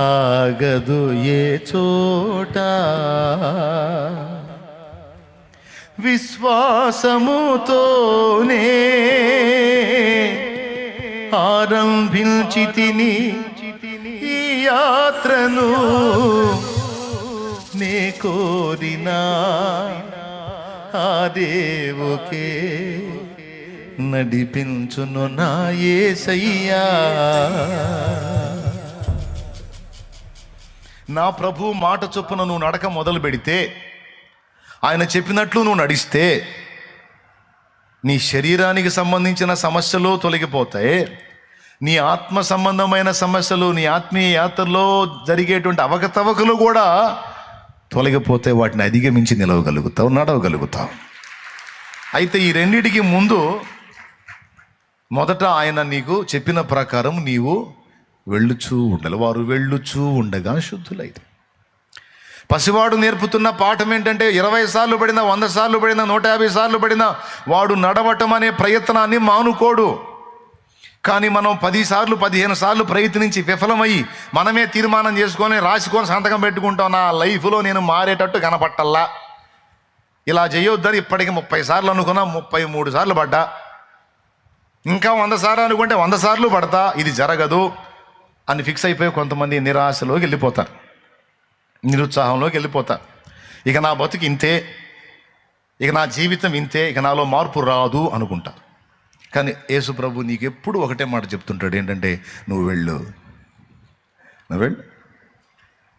ఆగదు ఏ చోట, విశ్వాసముతోనే ఆరంభించితిని ఈ యాత్రను, నే కోరినా ఆ దేవుకే నడిపించును నా యేసయ్యా. నా ప్రభు మాట చొప్పున నువ్వు నడక మొదలు పెడితే, ఆయన చెప్పినట్లు నువ్వు నడిస్తే, నీ శరీరానికి సంబంధించిన సమస్యలు తొలగిపోతాయి, నీ ఆత్మ సంబంధమైన సమస్యలు, నీ ఆత్మీయ యాత్రలో జరిగేటువంటి అవకతవకలు కూడా తొలగిపోతే వాటిని అధిగమించి నిలవగలుగుతావు, నడవగలుగుతావు. అయితే ఈ రెండిటికి ముందు మొదట ఆయన నీకు చెప్పిన ప్రకారం నీవు వెళ్ళుచూ ఉండాలి. వారు వెళ్ళుచూ ఉండగా శుద్ధులైతే. పసివాడు నేర్పుతున్న పాఠం ఏంటంటే 20 సార్లు పడినా, 100 సార్లు పడినా, 150 సార్లు పడినా వాడు నడవటం అనే ప్రయత్నాన్ని మానుకోడు. కానీ మనం 10 సార్లు 15 సార్లు ప్రయత్నించి విఫలమయ్యి మనమే తీర్మానం చేసుకొని రాసుకొని సంతకం పెట్టుకుంటాం, నా లైఫ్లో నేను మారేటట్టు కనపట్టల్లా, ఇలా చేయొద్దని ఇప్పటికి 30 సార్లు అనుకున్నా 33 సార్లు పడ్డా, ఇంకా 100 సార్లు అనుకుంటే 100 సార్లు పడతా, ఇది జరగదు అని ఫిక్స్ అయిపోయి కొంతమంది నిరాశలోకి వెళ్ళిపోతారు, నిరుత్సాహంలోకి వెళ్ళిపోతారు. ఇక నా బతుకు ఇంతే, ఇక నా జీవితం ఇంతే, ఇక నాలో మార్పు రాదు అనుకుంటారు. కానీ యేసు ప్రభు నీకు ఎప్పుడు ఒకటే మాట చెప్తుంటాడు, ఏంటంటే నువ్వు వెళ్ళు.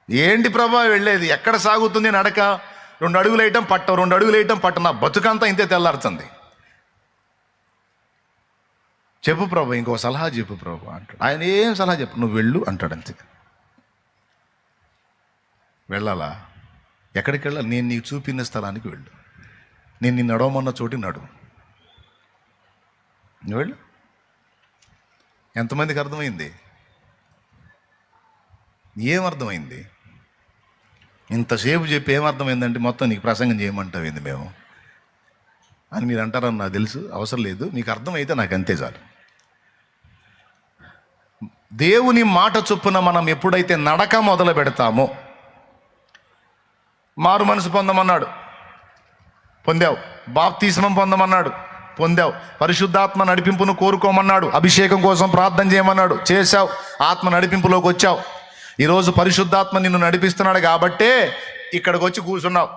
ఏంటి ప్రభా వెళ్ళేది? ఎక్కడ సాగుతుంది నడక? 2 అడుగులు వేయటం పట్టవు, 2 అడుగులు వేయటం పట్ట, నా బతుకంతా ఇంతే తెల్లారుతుంది. చెప్పు ప్రభు, ఇంకో సలహా చెప్పు ప్రభు అంటాడు. ఆయన ఏం సలహా చెప్పు, నువ్వు వెళ్ళు అంటాడు అంతే. వెళ్ళాలా? ఎక్కడికి వెళ్ళాలి? నేను నీకు చూపిన స్థలానికి వెళ్ళు, నేను నిన్ను నడవమన్న చోటికి నడు, నువ్వు వెళ్ళు. ఎంతమందికి అర్థమైంది? ఏమర్థమైంది? ఇంతసేపు చెప్పి ఏమర్థమైందంటే మొత్తం నీకు ప్రసంగం చేయమంటావేంది మేము అని మీరు అంటారని నాకు తెలుసు, అవసరం లేదు, మీకు అర్థమైతే నాకు అంతే చాలు. దేవుని మాట చొప్పున మనం ఎప్పుడైతే నడక మొదలు పెడతామో, మారు మనసు పొందమన్నాడు, పొందావు. బాప్తిస్మం పొందమన్నాడు, పొందావు. పరిశుద్ధాత్మ నడిపింపును కోరుకోమన్నాడు, అభిషేకం కోసం ప్రార్థన చేయమన్నాడు, చేశావు. ఆత్మ నడిపింపులోకి వచ్చావు. ఈరోజు పరిశుద్ధాత్మ నిన్ను నడిపిస్తున్నాడు కాబట్టే ఇక్కడికి వచ్చి కూర్చున్నావు.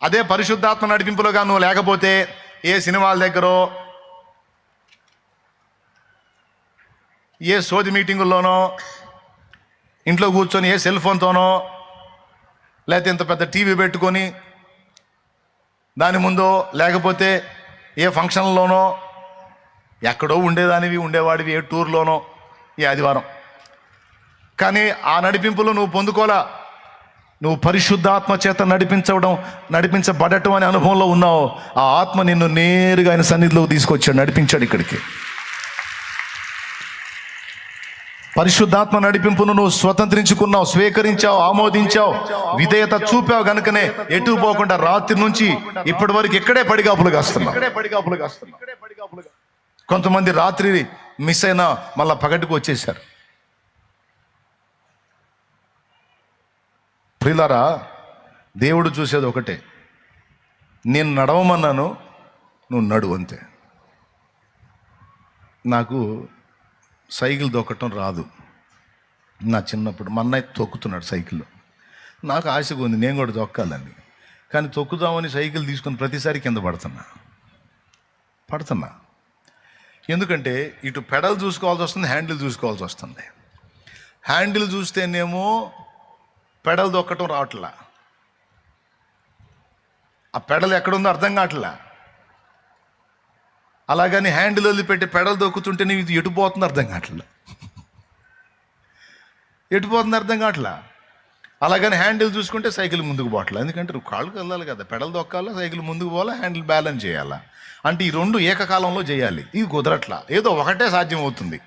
అదే పరిశుద్ధాత్మ నడిపింపులోగా నువ్వు లేకపోతే ఏ సినిమాల దగ్గరో, ఏ సోది మీటింగుల్లోనో, ఇంట్లో కూర్చొని ఏ సెల్ ఫోన్తోనో, లేకపోతే ఇంత పెద్ద టీవీ పెట్టుకొని దాని ముందో, లేకపోతే ఏ ఫంక్షన్లోనో, ఎక్కడో ఉండేవాడివి ఏ టూర్లోనో, ఏ ఆదివారం. కానీ ఆ నడిపింపులో నువ్వు పొందుకోలా. నువ్వు పరిశుద్ధాత్మ చేత నడిపించబడటం అనే అనుభవంలో ఉన్నావు. ఆ ఆత్మ నిన్ను నేరుగా ఆయన సన్నిధిలోకి తీసుకొచ్చాడు, నడిపించాడు ఇక్కడికి. పరిశుద్ధాత్మ నడిపింపును నువ్వు స్వతంత్రించుకున్నావు, స్వీకరించావు, ఆమోదించావు, విధేయత చూపావు. గనుకనే ఎటు పోకుండా రాత్రి నుంచి ఇప్పటి వరకు ఇక్కడే పడిగాపులు కాస్తున్నావు. కొంతమంది రాత్రి మిస్ అయినా మళ్ళా పగటికి వచ్చేసారు. ప్రియులారా, దేవుడు చూసేది ఒకటే, నేను నడవమన్నాను, నువ్వు నడువు అంతే. నాకు సైకిల్ తొక్కటం రాదు. నా చిన్నప్పుడు మా అన్నయ్య తొక్కుతున్నాడు సైకిల్లో. నాకు ఆశగా ఉంది నేను కూడా తొక్కాలని. కానీ తొక్కుదామని సైకిల్ తీసుకుని ప్రతిసారి కింద పడుతున్నా. ఎందుకంటే ఇటు పెడల్ చూసుకోవాల్సి వస్తుంది, హ్యాండిల్ చూసుకోవాల్సి వస్తుంది. హ్యాండిల్ చూస్తేనేమో పెడల్ తొక్కటం రావట్లా, ఆ పెడల్ ఎక్కడుందో అర్థం కావట్లా. అలాగని హ్యాండిల్ వదిలిపెట్టి పెడల్ తొక్కుతుంటే ఇది ఎటుపోతుంది అర్థం కావట్లా. అలాగని హ్యాండిల్ చూసుకుంటే సైకిల్ ముందుకు పోవట్లా. ఎందుకంటే నువ్వు కాళ్ళకి వెళ్ళాలి కదా, పెడల్ తొక్కాలా, సైకిల్ ముందుకు పోవాలా, హ్యాండిల్ బ్యాలెన్స్ చేయాలా. అంటే ఈ 2 ఏకకాలంలో చేయాలి. ఇది కుదరట్లా, ఏదో ఒకటే సాధ్యం అవుతుంది.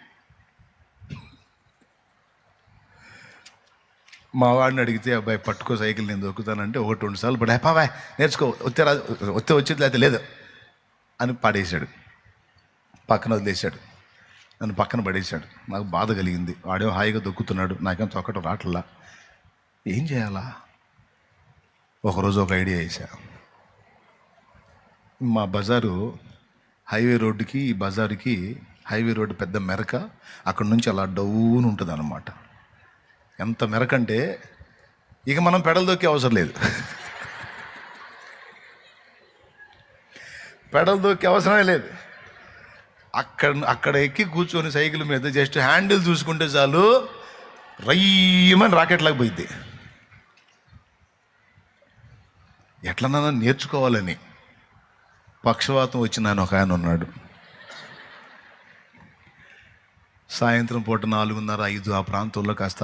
మా వాడిని అడిగితే, అబ్బాయి పట్టుకో సైకిల్ నేను దొక్కుతానంటే 1-2 సార్లు పడి, బాయ్ నేర్చుకో, వచ్చేది లేకపోతే లేదు అని పడేశాడు, పక్కన వదిలేశాడు, నన్ను పక్కన పడేశాడు. నాకు బాధ కలిగింది. వాడేమో హాయిగా దొక్కుతున్నాడు, నాకేం తొక్కటం రావట్లా, ఏం చేయాలా? ఒకరోజు ఒక ఐడియా వేసా. మా బజారు హైవే రోడ్డుకి, ఈ బజారుకి హైవే రోడ్డు పెద్ద మెరక, అక్కడ నుంచి అలా డౌన్ ఉంటుంది అన్నమాట. ఎంత మెరకంటే ఇక మనం పెడలు దొక్కే అవసరం లేదు, పెడలు దొక్కే అవసరమే లేదు. అక్కడ ఎక్కి కూర్చొని సైకిల్ మీద జస్ట్ హ్యాండిల్ చూసుకుంటే చాలు, రయ్యమని రాకెట్లాగా పోయింది. ఎట్లన్నా నేర్చుకోవాలని పక్షవాతం వచ్చిన ఒక ఆయన ఉన్నాడు. సాయంత్రం పూట 4:30-5 ఆ ప్రాంతంలో కాస్త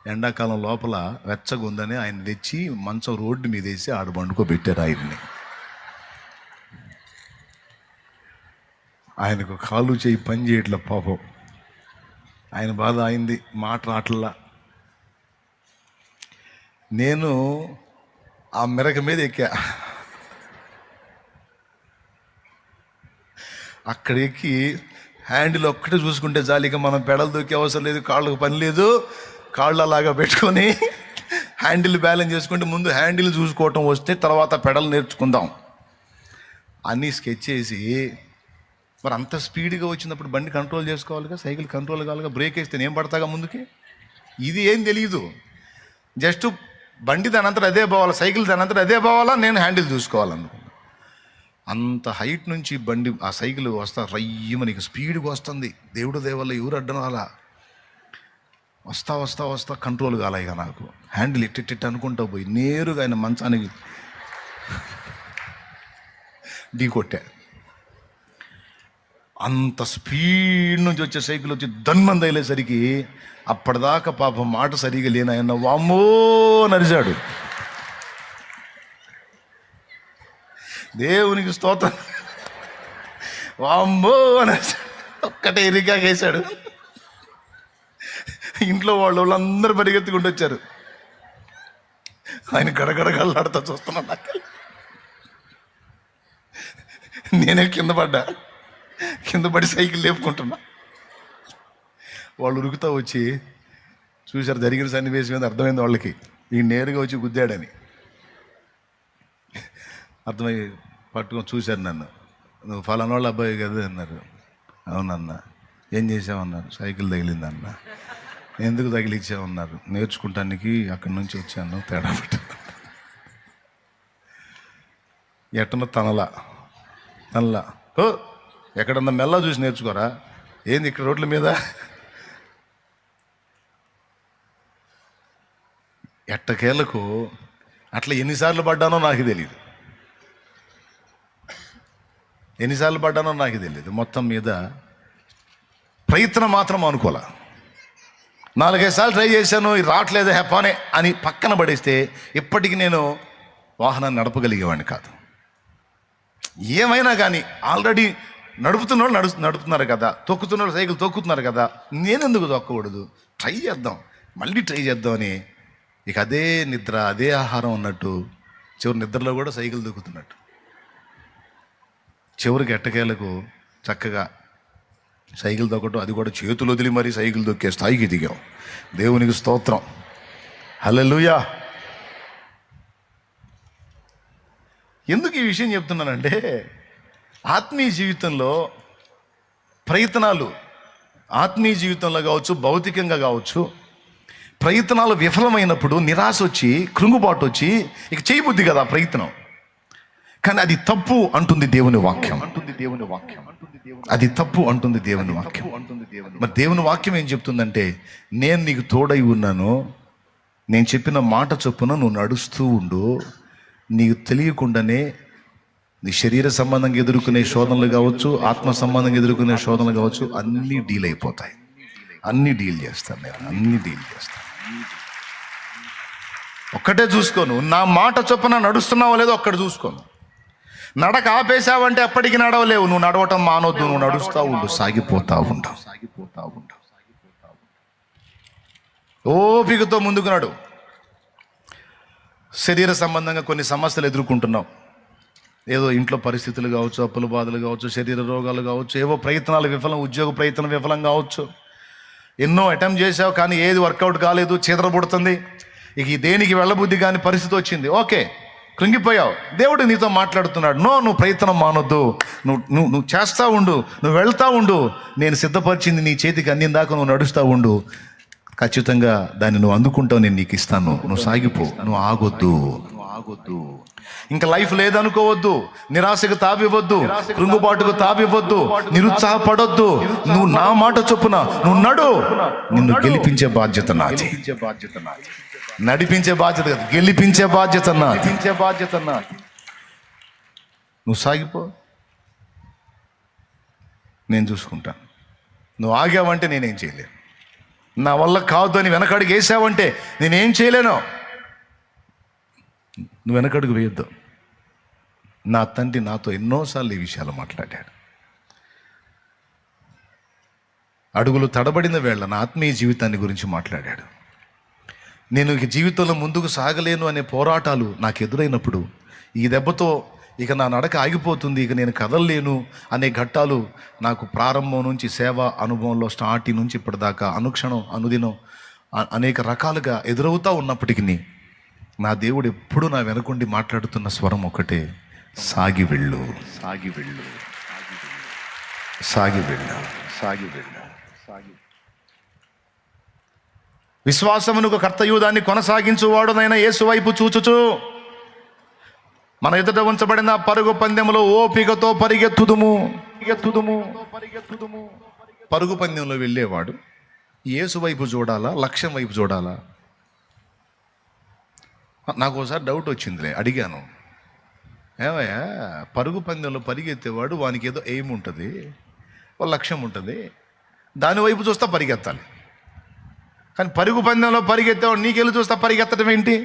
ఎండాకాలం లోపల వెచ్చగా ఉందని ఆయన తెచ్చి మంచం రోడ్డు మీద వేసి ఆడ పండుకోబెట్టారు ఆయన్ని. ఆయనకు కాలు చేయి పని చేయట్ల పాపం. ఆయన బాధ అయింది, మాట రాట్లా. నేను ఆ మెరక మీద ఎక్కా. అక్కడ ఎక్కి హ్యాండిల్ ఒక్కటే చూసుకుంటే జాలిగా మనం పెడలు దొక్కే అవసరం లేదు, కాళ్ళకు పని లేదు. కాళ్ళు అలాగా పెట్టుకొని హ్యాండిల్ బ్యాలెన్స్ చేసుకుంటే ముందు హ్యాండిల్ చూసుకోవటం వస్తే తర్వాత పెడలు నేర్చుకుందాం అని స్కెచ్ చేసి, మరి అంత స్పీడ్గా వచ్చినప్పుడు బండి కంట్రోల్ చేసుకోవాలిగా, సైకిల్ కంట్రోల్ కావాలిగా. బ్రేక్ వేస్తే నేను పడతాగా ముందుకి. ఇది ఏం తెలియదు, జస్ట్ బండి దానంతట అదే పోవాలా, సైకిల్ దానంతట అదే పోవాలా, నేను హ్యాండిల్ చూసుకోవాలనుకున్నాను. అంత హైట్ నుంచి బండి ఆ సైకిల్ వస్తా రయ్యమనికి స్పీడ్గా వస్తుంది. దేవుడు దేవల్ల ఎవరు అడ్డం అలా వస్తా వస్తా వస్తా కంట్రోల్ కాలే. ఇక నాకు హ్యాండిల్ ఇట్టిట్టిట్ అనుకుంటా పోయి నేరుగా ఆయన మంచానికి ఢీ కొట్టా. అంత స్పీడ్ నుంచి వచ్చే సైకిల్ వచ్చి దన్మంది అయ్యేసరికి అప్పటిదాకా పాపం మాట సరిగా లేని ఆయన వామ్మో నరిచాడు. దేవునికి స్తోత్రం. వామ్మో అని ఒక్కటే ఇరికాకేశాడు. ఇంట్లో వాళ్ళందరూ పరిగెత్తుకుంటూ వచ్చారు. ఆయన గడగడగల్లాడుతూ చూస్తున్నా. నేనే కింద పడ్డా, కింద పడి సైకిల్ లేపుకుంటున్నా. వాళ్ళు ఉరుకుతా వచ్చి చూశారు జరిగిన సన్నివేశం మీద. అర్థమైంది వాళ్ళకి, ఈ నేరుగా వచ్చి గుద్దాడని అర్థమై పట్టుకొని చూశారు నన్ను. నువ్వు ఫలానా వాళ్ళ అబ్బాయి కదా అన్నారు. అవునన్నా. ఏం చేసామన్నారు. సైకిల్ తగిలిందన్న. ఎందుకు తగిలిచ్చామన్నారు. నేర్చుకుంటానికి అక్కడి నుంచి వచ్చాను, తేడా పెట్టాను. ఎట్టనో తనలా ఓ ఎక్కడన్నా మెల్ల చూసి నేర్చుకోరా, ఏంది ఇక్కడ రోడ్ల మీద. ఎట్టకేళ్లకు అట్లా ఎన్నిసార్లు పడ్డానో నాకు తెలియదు, మొత్తం మీద ప్రయత్నం మాత్రం అనుకోలే. 4-5 సార్లు ట్రై చేశాను, ఇది రావట్లేదు హ్యాపానే అని పక్కన పడేస్తే ఇప్పటికి నేను వాహనాన్ని నడపగలిగేవాడిని కాదు. ఏమైనా కానీ ఆల్రెడీ నడుపుతున్నోళ్ళు నడుపుతున్నారు కదా, తొక్కుతున్నోళ్ళు సైకిల్ తొక్కుతున్నారు కదా, నేనెందుకు తొక్కకూడదు, మళ్ళీ ట్రై చేద్దాం అని ఇక అదే నిద్ర అదే ఆహారం అన్నట్టు చివరి నిద్రలో కూడా సైకిల్ తొక్కుతున్నట్టు. చివరికి ఎట్టకేలకు చక్కగా సైకిల్ తొక్కటం, అది కూడా చేతులు వదిలి మరీ సైకిల్ తొక్కే స్థాయికి దిగాం. దేవునికి స్తోత్రం, హల్లెలూయా. ఎందుకు ఈ విషయం చెప్తున్నానంటే, ఆత్మీయ జీవితంలో ప్రయత్నాలు, ఆత్మీయ జీవితంలో కావచ్చు, భౌతికంగా కావచ్చు, ప్రయత్నాలు విఫలమైనప్పుడు నిరాశ వచ్చి, కృంగుబాటు వచ్చి ఇక చేయబుద్ధి కదా ప్రయత్నం. కానీ అది తప్పు అంటుంది దేవుని వాక్యం. అది తప్పు అంటుంది దేవుని వాక్యం. మరి దేవుని వాక్యం ఏం చెప్తుందంటే, నేను నీకు తోడై ఉన్నాను, నేను చెప్పిన మాట చొప్పున నువ్వు నడుస్తూ ఉండు. నీకు తెలియకుండానే నీ శరీర సంబంధంగా ఎదుర్కొనే శోధనలు కావచ్చు, ఆత్మ సంబంధంగా ఎదుర్కొనే శోధనలు కావచ్చు, అన్నీ డీల్ అయిపోతాయి. అన్నీ డీల్ చేస్తాను నేను, అన్నీ డీల్ చేస్తాను. ఒక్కటే చూసుకోను, నా మాట చొప్పున నడుస్తున్నావో లేదో ఒక్కడ చూసుకోను. నడక ఆపేశావంటే అప్పటికి నడవలేవు. నువ్వు నడవటం మానొద్దు, నువ్వు నడుస్తూ ఉండు, సాగిపోతా ఉంటావు. ఓపికతో ముందుకు నడు. శరీర సంబంధంగా కొన్ని సమస్యలు ఎదుర్కొంటున్నావు, ఏదో ఇంట్లో పరిస్థితులు కావచ్చు, అప్పుల బాధలు కావచ్చు, శరీర రోగాలు కావచ్చు, ఏవో ప్రయత్నాలు విఫలం, ఉద్యోగ ప్రయత్నం విఫలం కావచ్చు. ఎన్నో అటెంప్ట్ చేసావు కానీ ఏది వర్కౌట్ కాలేదు, చీదరబుడుతుంది. ఇక దేనికి వెళ్ళబుద్ధి కానీ పరిస్థితి వచ్చింది, ఓకే కృంగిపోయావు. దేవుడు నీతో మాట్లాడుతున్నాడు, నువ్వు ప్రయత్నం మానొద్దు, నువ్వు చేస్తూ ఉండు, నువ్వు వెళ్తూ ఉండు, నేను సిద్ధపరిచింది నీ చేతికి అందిన దాకా నువ్వు నడుస్తూ ఉండు, ఖచ్చితంగా దాన్ని నువ్వు అందుకుంటావు, నేను నీకు ఇస్తాను, నువ్వు సాగిపో, నువ్వు ఆగొద్దు. ఇంకా లైఫ్ లేదనుకోవద్దు, నిరాశకు తావివ్వద్దు, కృంగుబాటుకు తావివ్వద్దు, నిరుత్సాహపడొద్దు. నువ్వు నా మాట చొప్పున నువ్వు నడు. నిన్ను గెలిపించే బాధ్యత నాది, నడిపించే బాధ్యత కాదు, గెలిపించే బాధ్యత నాది. నువ్వు సాగిపో, నేను చూసుకుంటాను. నువ్వు ఆగావంటే నేనేం చేయలేను. నా వల్ల కాదు అని వెనకడుగు వేసావంటే నేనేం చేయలేను. నువ్వు వెనకడుగు వేయొద్దు. నా తండ్రి నాతో ఎన్నోసార్లు ఈ విషయాలు మాట్లాడాడు. అడుగులు తడబడిన వేళ నా ఆత్మీయ జీవితాన్ని గురించి మాట్లాడాడు. నేను ఇక జీవితంలో ముందుకు సాగలేను అనే పోరాటాలు నాకు ఎదురైనప్పుడు, ఈ దెబ్బతో ఇక నా నడక ఆగిపోతుంది, ఇక నేను కదలలేను అనే ఘట్టాలు నాకు ప్రారంభం నుంచి సేవ అనుభవంలో స్టార్టింగ్ నుంచి ఇప్పటిదాకా అనుక్షణం అనుదినం అనేక రకాలుగా ఎదురవుతూ ఉన్నప్పటికీ నా దేవుడు ఎప్పుడు నా వెనకుండి మాట్లాడుతున్న స్వరం ఒకటే, సాగి వెళ్ళు, సాగి వెళ్ళు, సాగి వెళ్ళు, సాగి వెళ్ళు. విశ్వాసమునకు కర్తయు దాన్ని కొనసాగించువాడునైన యేసు వైపు చూచుచు మన ఎదుట ఉంచబడిన పరుగు పందెంలో ఓపికతో పరిగెత్తుదుము. పరుగు పందెంలో వెళ్ళేవాడు యేసు వైపు చూడాలా, లక్ష్యం వైపు చూడాలా? నాకు ఒకసారి డౌట్ వచ్చిందిలే, అడిగాను, ఏమయ్యా పరుగు పందెంలో పరిగెత్తేవాడు వానికి ఏదో ఎయిమ్ ఉంటుంది, ఓ లక్ష్యం ఉంటుంది, దాని వైపు చూస్తా పరిగెత్తాలి. కానీ పరుగు పందెంలో పరిగెత్తేవాడు నీకెళ్ళి చూస్తా పరిగెత్తడం ఏంటి?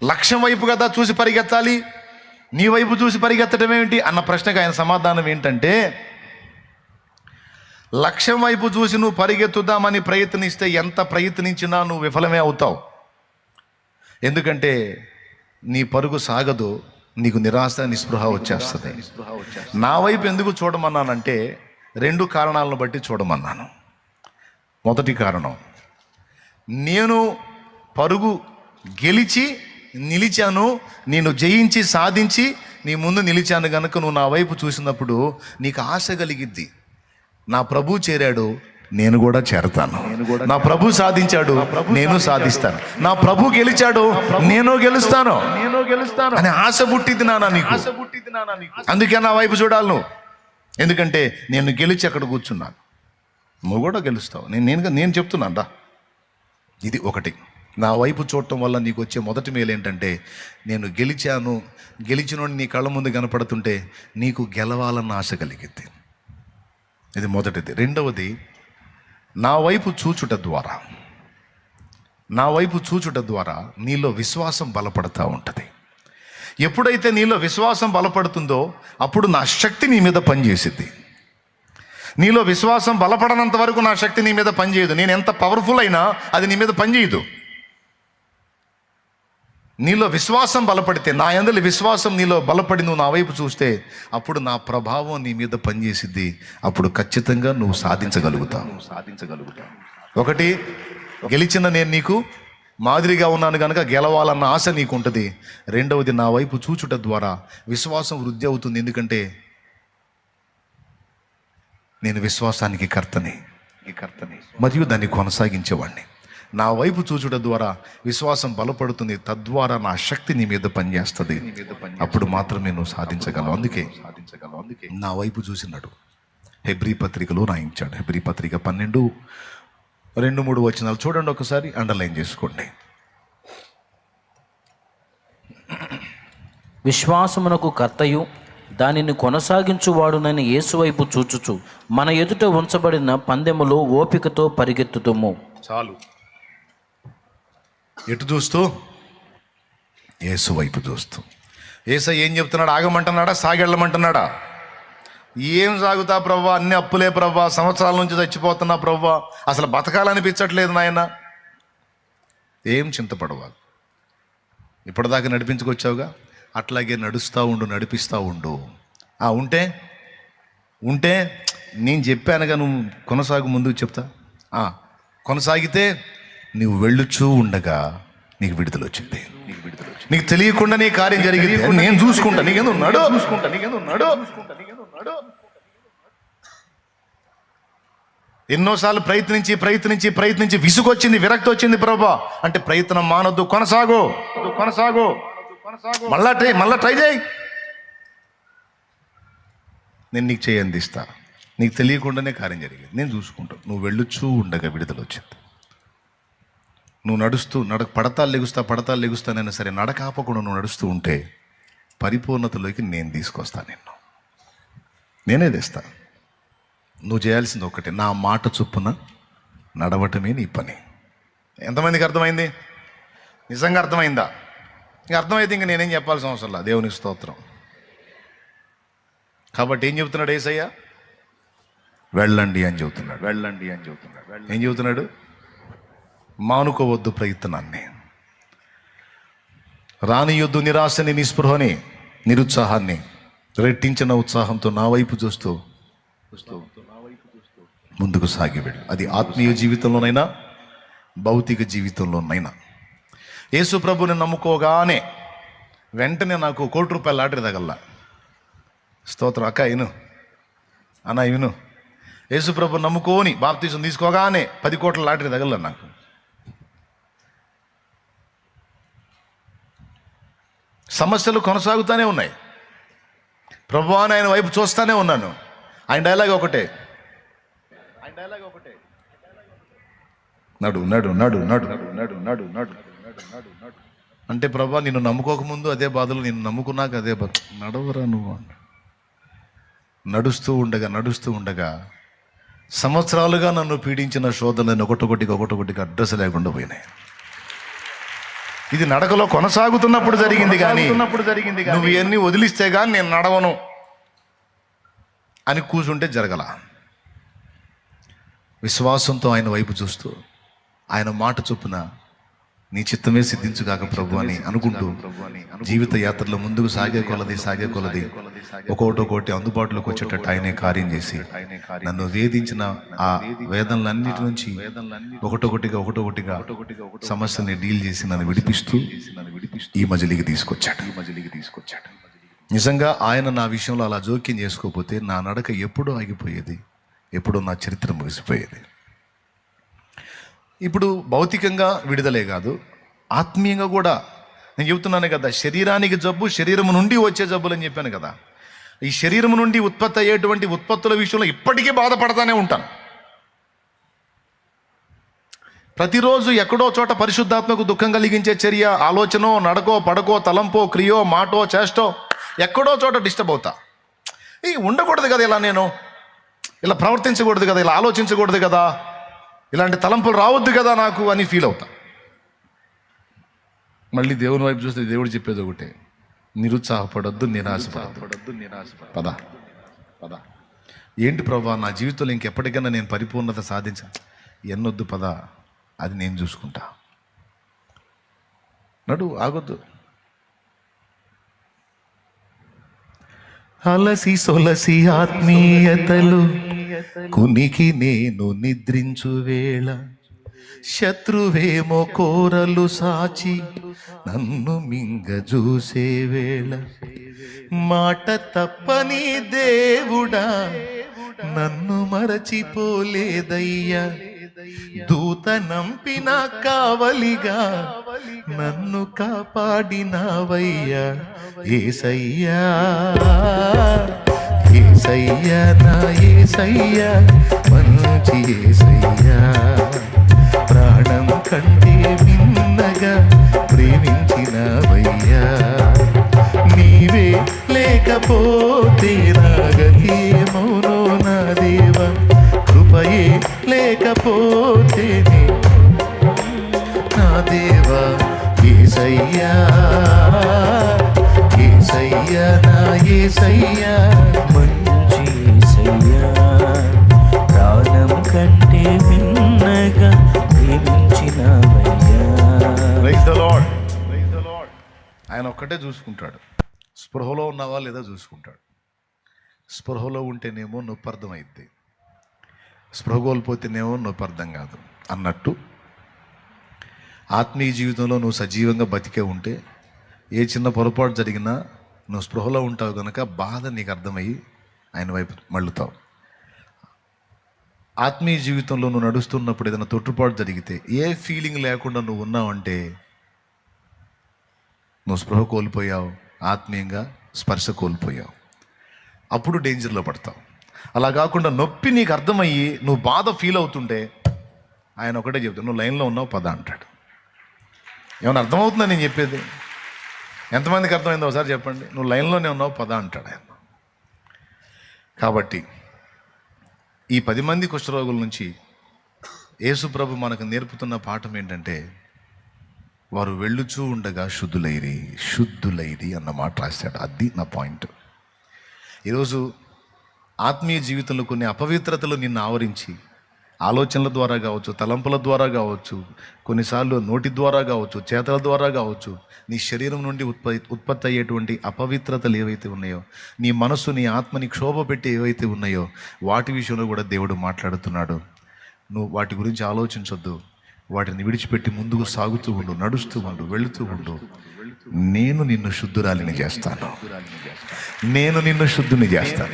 లక్ష్యం వైపు కదా చూసి పరిగెత్తాలి, నీ వైపు చూసి పరిగెత్తడం ఏమిటి అన్న ప్రశ్నకు ఆయన సమాధానం ఏంటంటే, లక్ష్యం వైపు చూసి నువ్వు పరిగెత్తుదామని ప్రయత్నిస్తే ఎంత ప్రయత్నించినా నువ్వు విఫలమే అవుతావు. ఎందుకంటే నీ పరుగు సాగదు, నీకు నిరాశ నిస్పృహ వచ్చేస్తుంది. నా వైపు ఎందుకు చూడమన్నానంటే 2 కారణాలను బట్టి చూడమన్నాను. మొదటి కారణం, నేను పరుగు గెలిచి నిలిచాను, నేను జయించి సాధించి నీ ముందు నిలిచాను కనుక నువ్వు నా వైపు చూసినప్పుడు నీకు ఆశ కలిగిద్ది. నా ప్రభు చేరాడు, నేను కూడా చేరతాను. నా ప్రభు సాధించాడు, నేను సాధిస్తాను. నా ప్రభు గెలిచాడు, నేను గెలుస్తాను అని ఆశ పుట్టింది నాన్న నీకు. అందుకే నా వైపు చూడాలి నువ్వు. ఎందుకంటే నేను గెలిచి అక్కడ కూర్చున్నాను, నువ్వు కూడా గెలుస్తావు. నేను చెప్తున్నాను రా. ఇది ఒకటి. నా వైపు చూడటం వల్ల నీకు వచ్చే మొదటి మేలు ఏంటంటే, నేను గెలిచాను, గెలిచినోడిని నీ కళ్ళ ముందు కనపడుతుంటే నీకు గెలవాలన్న ఆశ కలిగింది. ఇది మొదటిది. రెండవది, నా వైపు చూచుట ద్వారా నీలో విశ్వాసం బలపడతా ఉంటుంది. ఎప్పుడైతే నీలో విశ్వాసం బలపడుతుందో అప్పుడు నా శక్తి నీ మీద పనిచేసిద్ది. నీలో విశ్వాసం బలపడనంత వరకు నా శక్తి నీ మీద పనిచేయదు. నేను ఎంత పవర్ఫుల్ అయినా అది నీ మీద పనిచేయదు. నీలో విశ్వాసం బలపడితే, నా యందలి విశ్వాసం నీలో బలపడి నువ్వు నా వైపు చూస్తే అప్పుడు నా ప్రభావం నీ మీద పనిచేసిద్ది. అప్పుడు ఖచ్చితంగా నువ్వు సాధించగలుగుతావు. ఒకటి, గెలిచిన నేను నీకు మాదిరిగా ఉన్నాను కనుక గెలవాలన్న ఆశ నీకు ఉంటుంది. రెండవది, నా వైపు చూచుట ద్వారా విశ్వాసం వృద్ధి అవుతుంది. ఎందుకంటే నేను విశ్వాసానికి కర్తని మరియు దాన్ని కొనసాగించేవాడిని. నా వైపు చూచుట ద్వారా విశ్వాసం బలపడుతుంది, తద్వారా నా శక్తి నీ మీద పనిచేస్తుంది. అప్పుడు మాత్రమే నువ్వు సాధించగలవు. అందుకే నా వైపు చూసినాడు. హెబ్రీ పత్రికలో రాయించాడు. హెబ్రీ పత్రిక 12:2-3 వచనాలు చూడండి ఒకసారి, అండర్లైన్ చేసుకోండి. విశ్వాసమునకు కర్తయు దానిని కొనసాగించువాడునని యేసు వైపు చూచుచు మన ఎదుట ఉంచబడిన పందెములో ఓపికతో పరిగెత్తుతుము. చాలు. ఎటు చూస్తూ? యేసు వైపు చూస్తూ. యేసయ్య ఏం చెప్తున్నాడు? ఆగమంటున్నాడా, సాగెళ్ళమంటున్నాడా? ఏం సాగుతా ప్రవ్వా, అన్ని అప్పులే ప్రవ్వా, సంవత్సరాల నుంచి చచ్చిపోతున్నా ప్రవ్వా, అసలు బతకాలనిపించట్లేదు నాయన. ఏం చింతపడవాలి, ఇప్పటిదాకా నడిపించుకొచ్చావుగా, అట్లాగే నడుస్తూ ఉండు, నడిపిస్తూ ఉండు. ఉంటే నేను చెప్పానుగా, నువ్వు కొనసాగు, ముందుకు చెప్తా. కొనసాగితే నువ్వు వెళ్ళుచూ ఉండగా నీకు విడుదల వచ్చింది. నీకు తెలియకుండా నీ కార్యం జరిగింది, నేను చూసుకుంటా. నీకేందున్నాడు? ఎన్నోసార్లు ప్రయత్నించి విసుగొచ్చింది, విరక్తి వచ్చింది. ప్రభా అంటే ప్రయత్నం మానొద్దు, కొనసాగు. మళ్ళా ట్రై చేయి. నేను నీకు చేయి అందిస్తా. నీకు తెలియకుండానే కార్యం జరిగింది, నేను చూసుకుంటా. నువ్వు వెళ్ళుచూ ఉండగా విడుదల వచ్చింది. నువ్వు పడతాలు లెగుస్తానైనా సరే నడక ఆపకుండా నువ్వు నడుస్తూ ఉంటే పరిపూర్ణతలోకి నేను తీసుకొస్తాను. నేనే తెస్తా. నువ్వు చేయాల్సింది ఒకటే, నా మాట చొప్పున నడవటమే నీ పని. ఎంతమందికి అర్థమైంది? నిజంగా అర్థమైందా? ఇంకా అర్థమైతే ఇంక నేనేం చెప్పాల్సిన అవసరం లేదు. దేవునికి స్తోత్రం. కాబట్టి ఏం చెప్తున్నాడు యేసయ్య? వెళ్ళండి అని చెబుతున్నాడు. ఏం చెబుతున్నాడు? మానుకోవద్దు ప్రయత్నాన్ని, రానియొద్దు నిరాశని, నిస్పృహని, నిరుత్సాహాన్ని. రెట్టించిన ఉత్సాహంతో నా వైపు చూస్తూ ముందుకు సాగి వెళ్ళు. అది ఆత్మీయ జీవితంలోనైనా భౌతిక జీవితంలోనైనా. యేసు ప్రభుని నమ్ముకోగానే వెంటనే నాకు ₹1,00,00,000 లాటరీ తగల్లా. స్తోత్రం. అక్క విను, అన్న విను. యేసు ప్రభు నమ్ముకోని బాప్తీసం తీసుకోగానే 10 కోట్ల లాటరీ తగల్లా నాకు. సమస్యలు కొనసాగుతూనే ఉన్నాయి. ప్రభువా అని ఆయన వైపు చూస్తూనే ఉన్నాను. ఆయన డైలాగ్ ఒకటే, నడు నడు నడు నడు నడు నడు నడు అంటే ప్రభువా నిన్ను నమ్ముకోకముందు అదే బాధలు, నిన్ను నమ్ముకున్నాక అదే బాధ. నడవరా నువ్వు. నడుస్తూ ఉండగా సంవత్సరాలుగా నన్ను పీడించిన శోధనలను ఒకటొకటికి అడ్రస్ లేకుండా పోయినాయి. ఇది నడకలో కొనసాగుతున్నప్పుడు జరిగింది కానీ నువ్వు ఇవన్నీ వదిలిస్తే కానీ నేను నడవను అని కూర్చుంటే జరగల. విశ్వాసంతో ఆయన వైపు చూస్తూ ఆయన మాట చొప్పున నీ చిత్తమే సిద్ధించుగాక ప్రభు అని అనుకుంటూ జీవిత యాత్రలో ముందుకు సాగే కొలది ఒక్కోటి అందుబాటులోకి వచ్చేటట్టు ఆయనే కార్యం చేసి నన్ను వేధించిన ఆ వేదనలన్నిటి నుంచి ఒకటొకటిగా సమస్యల్ని డీల్ చేసి నన్ను విడిపిస్తూ ఈ మజిలీకి తీసుకొచ్చాడు. నిజంగా ఆయన నా విషయంలో అలా జోక్యం చేసుకోకపోతే నా నడక ఎప్పుడో ఆగిపోయేది, ఎప్పుడో నా చరిత్ర ముగిసిపోయేది. ఇప్పుడు భౌతికంగా విడుదలే కాదు, ఆత్మీయంగా కూడా నేను చెబుతున్నాను కదా. శరీరానికి జబ్బు, శరీరం నుండి వచ్చే జబ్బులు అని చెప్పాను కదా. ఈ శరీరం నుండి ఉత్పత్తి అయ్యేటువంటి ఉత్పత్తుల విషయంలో ఇప్పటికీ బాధపడతానే ఉంటాను. ప్రతిరోజు ఎక్కడో చోట పరిశుద్ధాత్మకు దుఃఖం కలిగించే చర్య, ఆలోచనో, నడకో, పడకో, తలంపో, క్రియో, మాటో, చేష్టో ఎక్కడో చోట డిస్టర్బ్ అవుతా. ఉండకూడదు కదా, ఇలా నేను ఇలా ప్రవర్తించకూడదు కదా, ఇలా ఆలోచించకూడదు కదా, ఇలాంటి తలంపులు రావద్దు కదా నాకు అని ఫీల్ అవుతా. మళ్ళీ దేవుని వైపు చూస్తే దేవుడు చెప్పేది ఒకటే, నిరుత్సాహపడొద్దు, నిరాశపడొద్దు. పద. ఏంటి ప్రభా, నా జీవితంలో ఇంకెప్పటికైనా నేను పరిపూర్ణత సాధించాను, ఎన్నొద్దు పద, అది నేను చూసుకుంటా. నడు, ఆగొద్దు. అలసి సొలసి ఆత్మీయతలు కునికి నేను నిద్రించు వేళ, శత్రువేమో కోరలు సాచి నన్ను మింగజూసే వేళ, మాట తప్పని దేవుడా నన్ను మరచిపోలేదయ్యా, దూత నంపిన కావలిగా నన్ను కాపాడినావయ్యా. యేసయ్యా యేసయ్యా నా యేసయ్యా, మంచి యేసయ్యా, ప్రాణం కంటే మిన్నగా ప్రేమించినవయ్యా. నీవే లేకపోతే నా గతి ఏమౌనో నా దేవా, కృపయే లేకపోతే నా దేవా. యేసయ్యా యేసయ్యా నా యేసయ్యా, మంచి యేసయ్యా, ప్రాణం కంటే మిన్నగా ప్రేమించినవయ్యా. Praise the lord. ఆయన ఒక్కటే చూసుకుంటాడు. స్పృహలో ఉన్నావా లేదా చూసుకుంటాడు. స్పృహలో ఉంటేనేమో నొప్పి అర్థమైద్ది, స్పృహ కోల్పోతేనేమో నొప్పి అర్థం కాదు అన్నట్టు ఆత్మీయ జీవితంలో నువ్వు సజీవంగా బతికే ఉంటే ఏ చిన్న పొరపాటు జరిగినా నువ్వు స్పృహలో ఉంటావు కనుక బాధ నీకు అర్థమయ్యి ఆయన వైపు మళ్ళుతావు. ఆత్మీయ జీవితంలో నువ్వు నడుస్తున్నప్పుడు ఏదైనా తొట్టుపాటు జరిగితే ఏ ఫీలింగ్ లేకుండా నువ్వు ఉన్నావంటే నువ్వు స్పృహ కోల్పోయావు, ఆత్మీయంగా స్పర్శ కోల్పోయావు, అప్పుడు డేంజర్లో పడతావు. అలా కాకుండా నొప్పి నీకు అర్థమయ్యి నువ్వు బాధ ఫీల్ అవుతుంటే ఆయన ఒకటే చెప్తాడు, నువ్వు లైన్లో ఉన్నావు పద అంటాడు. ఏమైనా అర్థమవుతుందా నేను చెప్పేది? ఎంతమందికి అర్థమైందో ఒకసారి చెప్పండి. నువ్వు లైన్లోనే ఉన్నావు పద అంటాడు ఆయన. కాబట్టి ఈ 10 మంది కుష్ఠరోగుల నుంచి యేసు ప్రభు మనకు నేర్పుతున్న పాఠం ఏంటంటే, వారు వెళ్ళుచూ ఉండగా శుద్ధులైరి అన్న మాట రాశాడు. అది నా పాయింట్. ఈరోజు ఆత్మీయ జీవితంలో కొన్ని అపవిత్రతలు నిన్ను ఆవరించి, ఆలోచనల ద్వారా కావచ్చు, తలంపుల ద్వారా కావచ్చు, కొన్నిసార్లు నోటి ద్వారా కావచ్చు, చేతల ద్వారా కావచ్చు, నీ శరీరం నుండి ఉత్పత్తి అయ్యేటువంటి అపవిత్రతలు ఏవైతే ఉన్నాయో, నీ మనస్సు నీ ఆత్మని క్షోభ పెట్టి ఏవైతే ఉన్నాయో, వాటి విషయంలో కూడా దేవుడు మాట్లాడుతున్నాడు. నువ్వు వాటి గురించి ఆలోచించొద్దు. వాటిని విడిచిపెట్టి ముందుకు సాగుతూ ఉండు, నడుస్తూ ఉండు, వెళుతూ ఉండు. నేను నిన్ను శుద్ధురాలిని చేస్తాను. నేను నిన్ను శుద్ధుని చేస్తాను.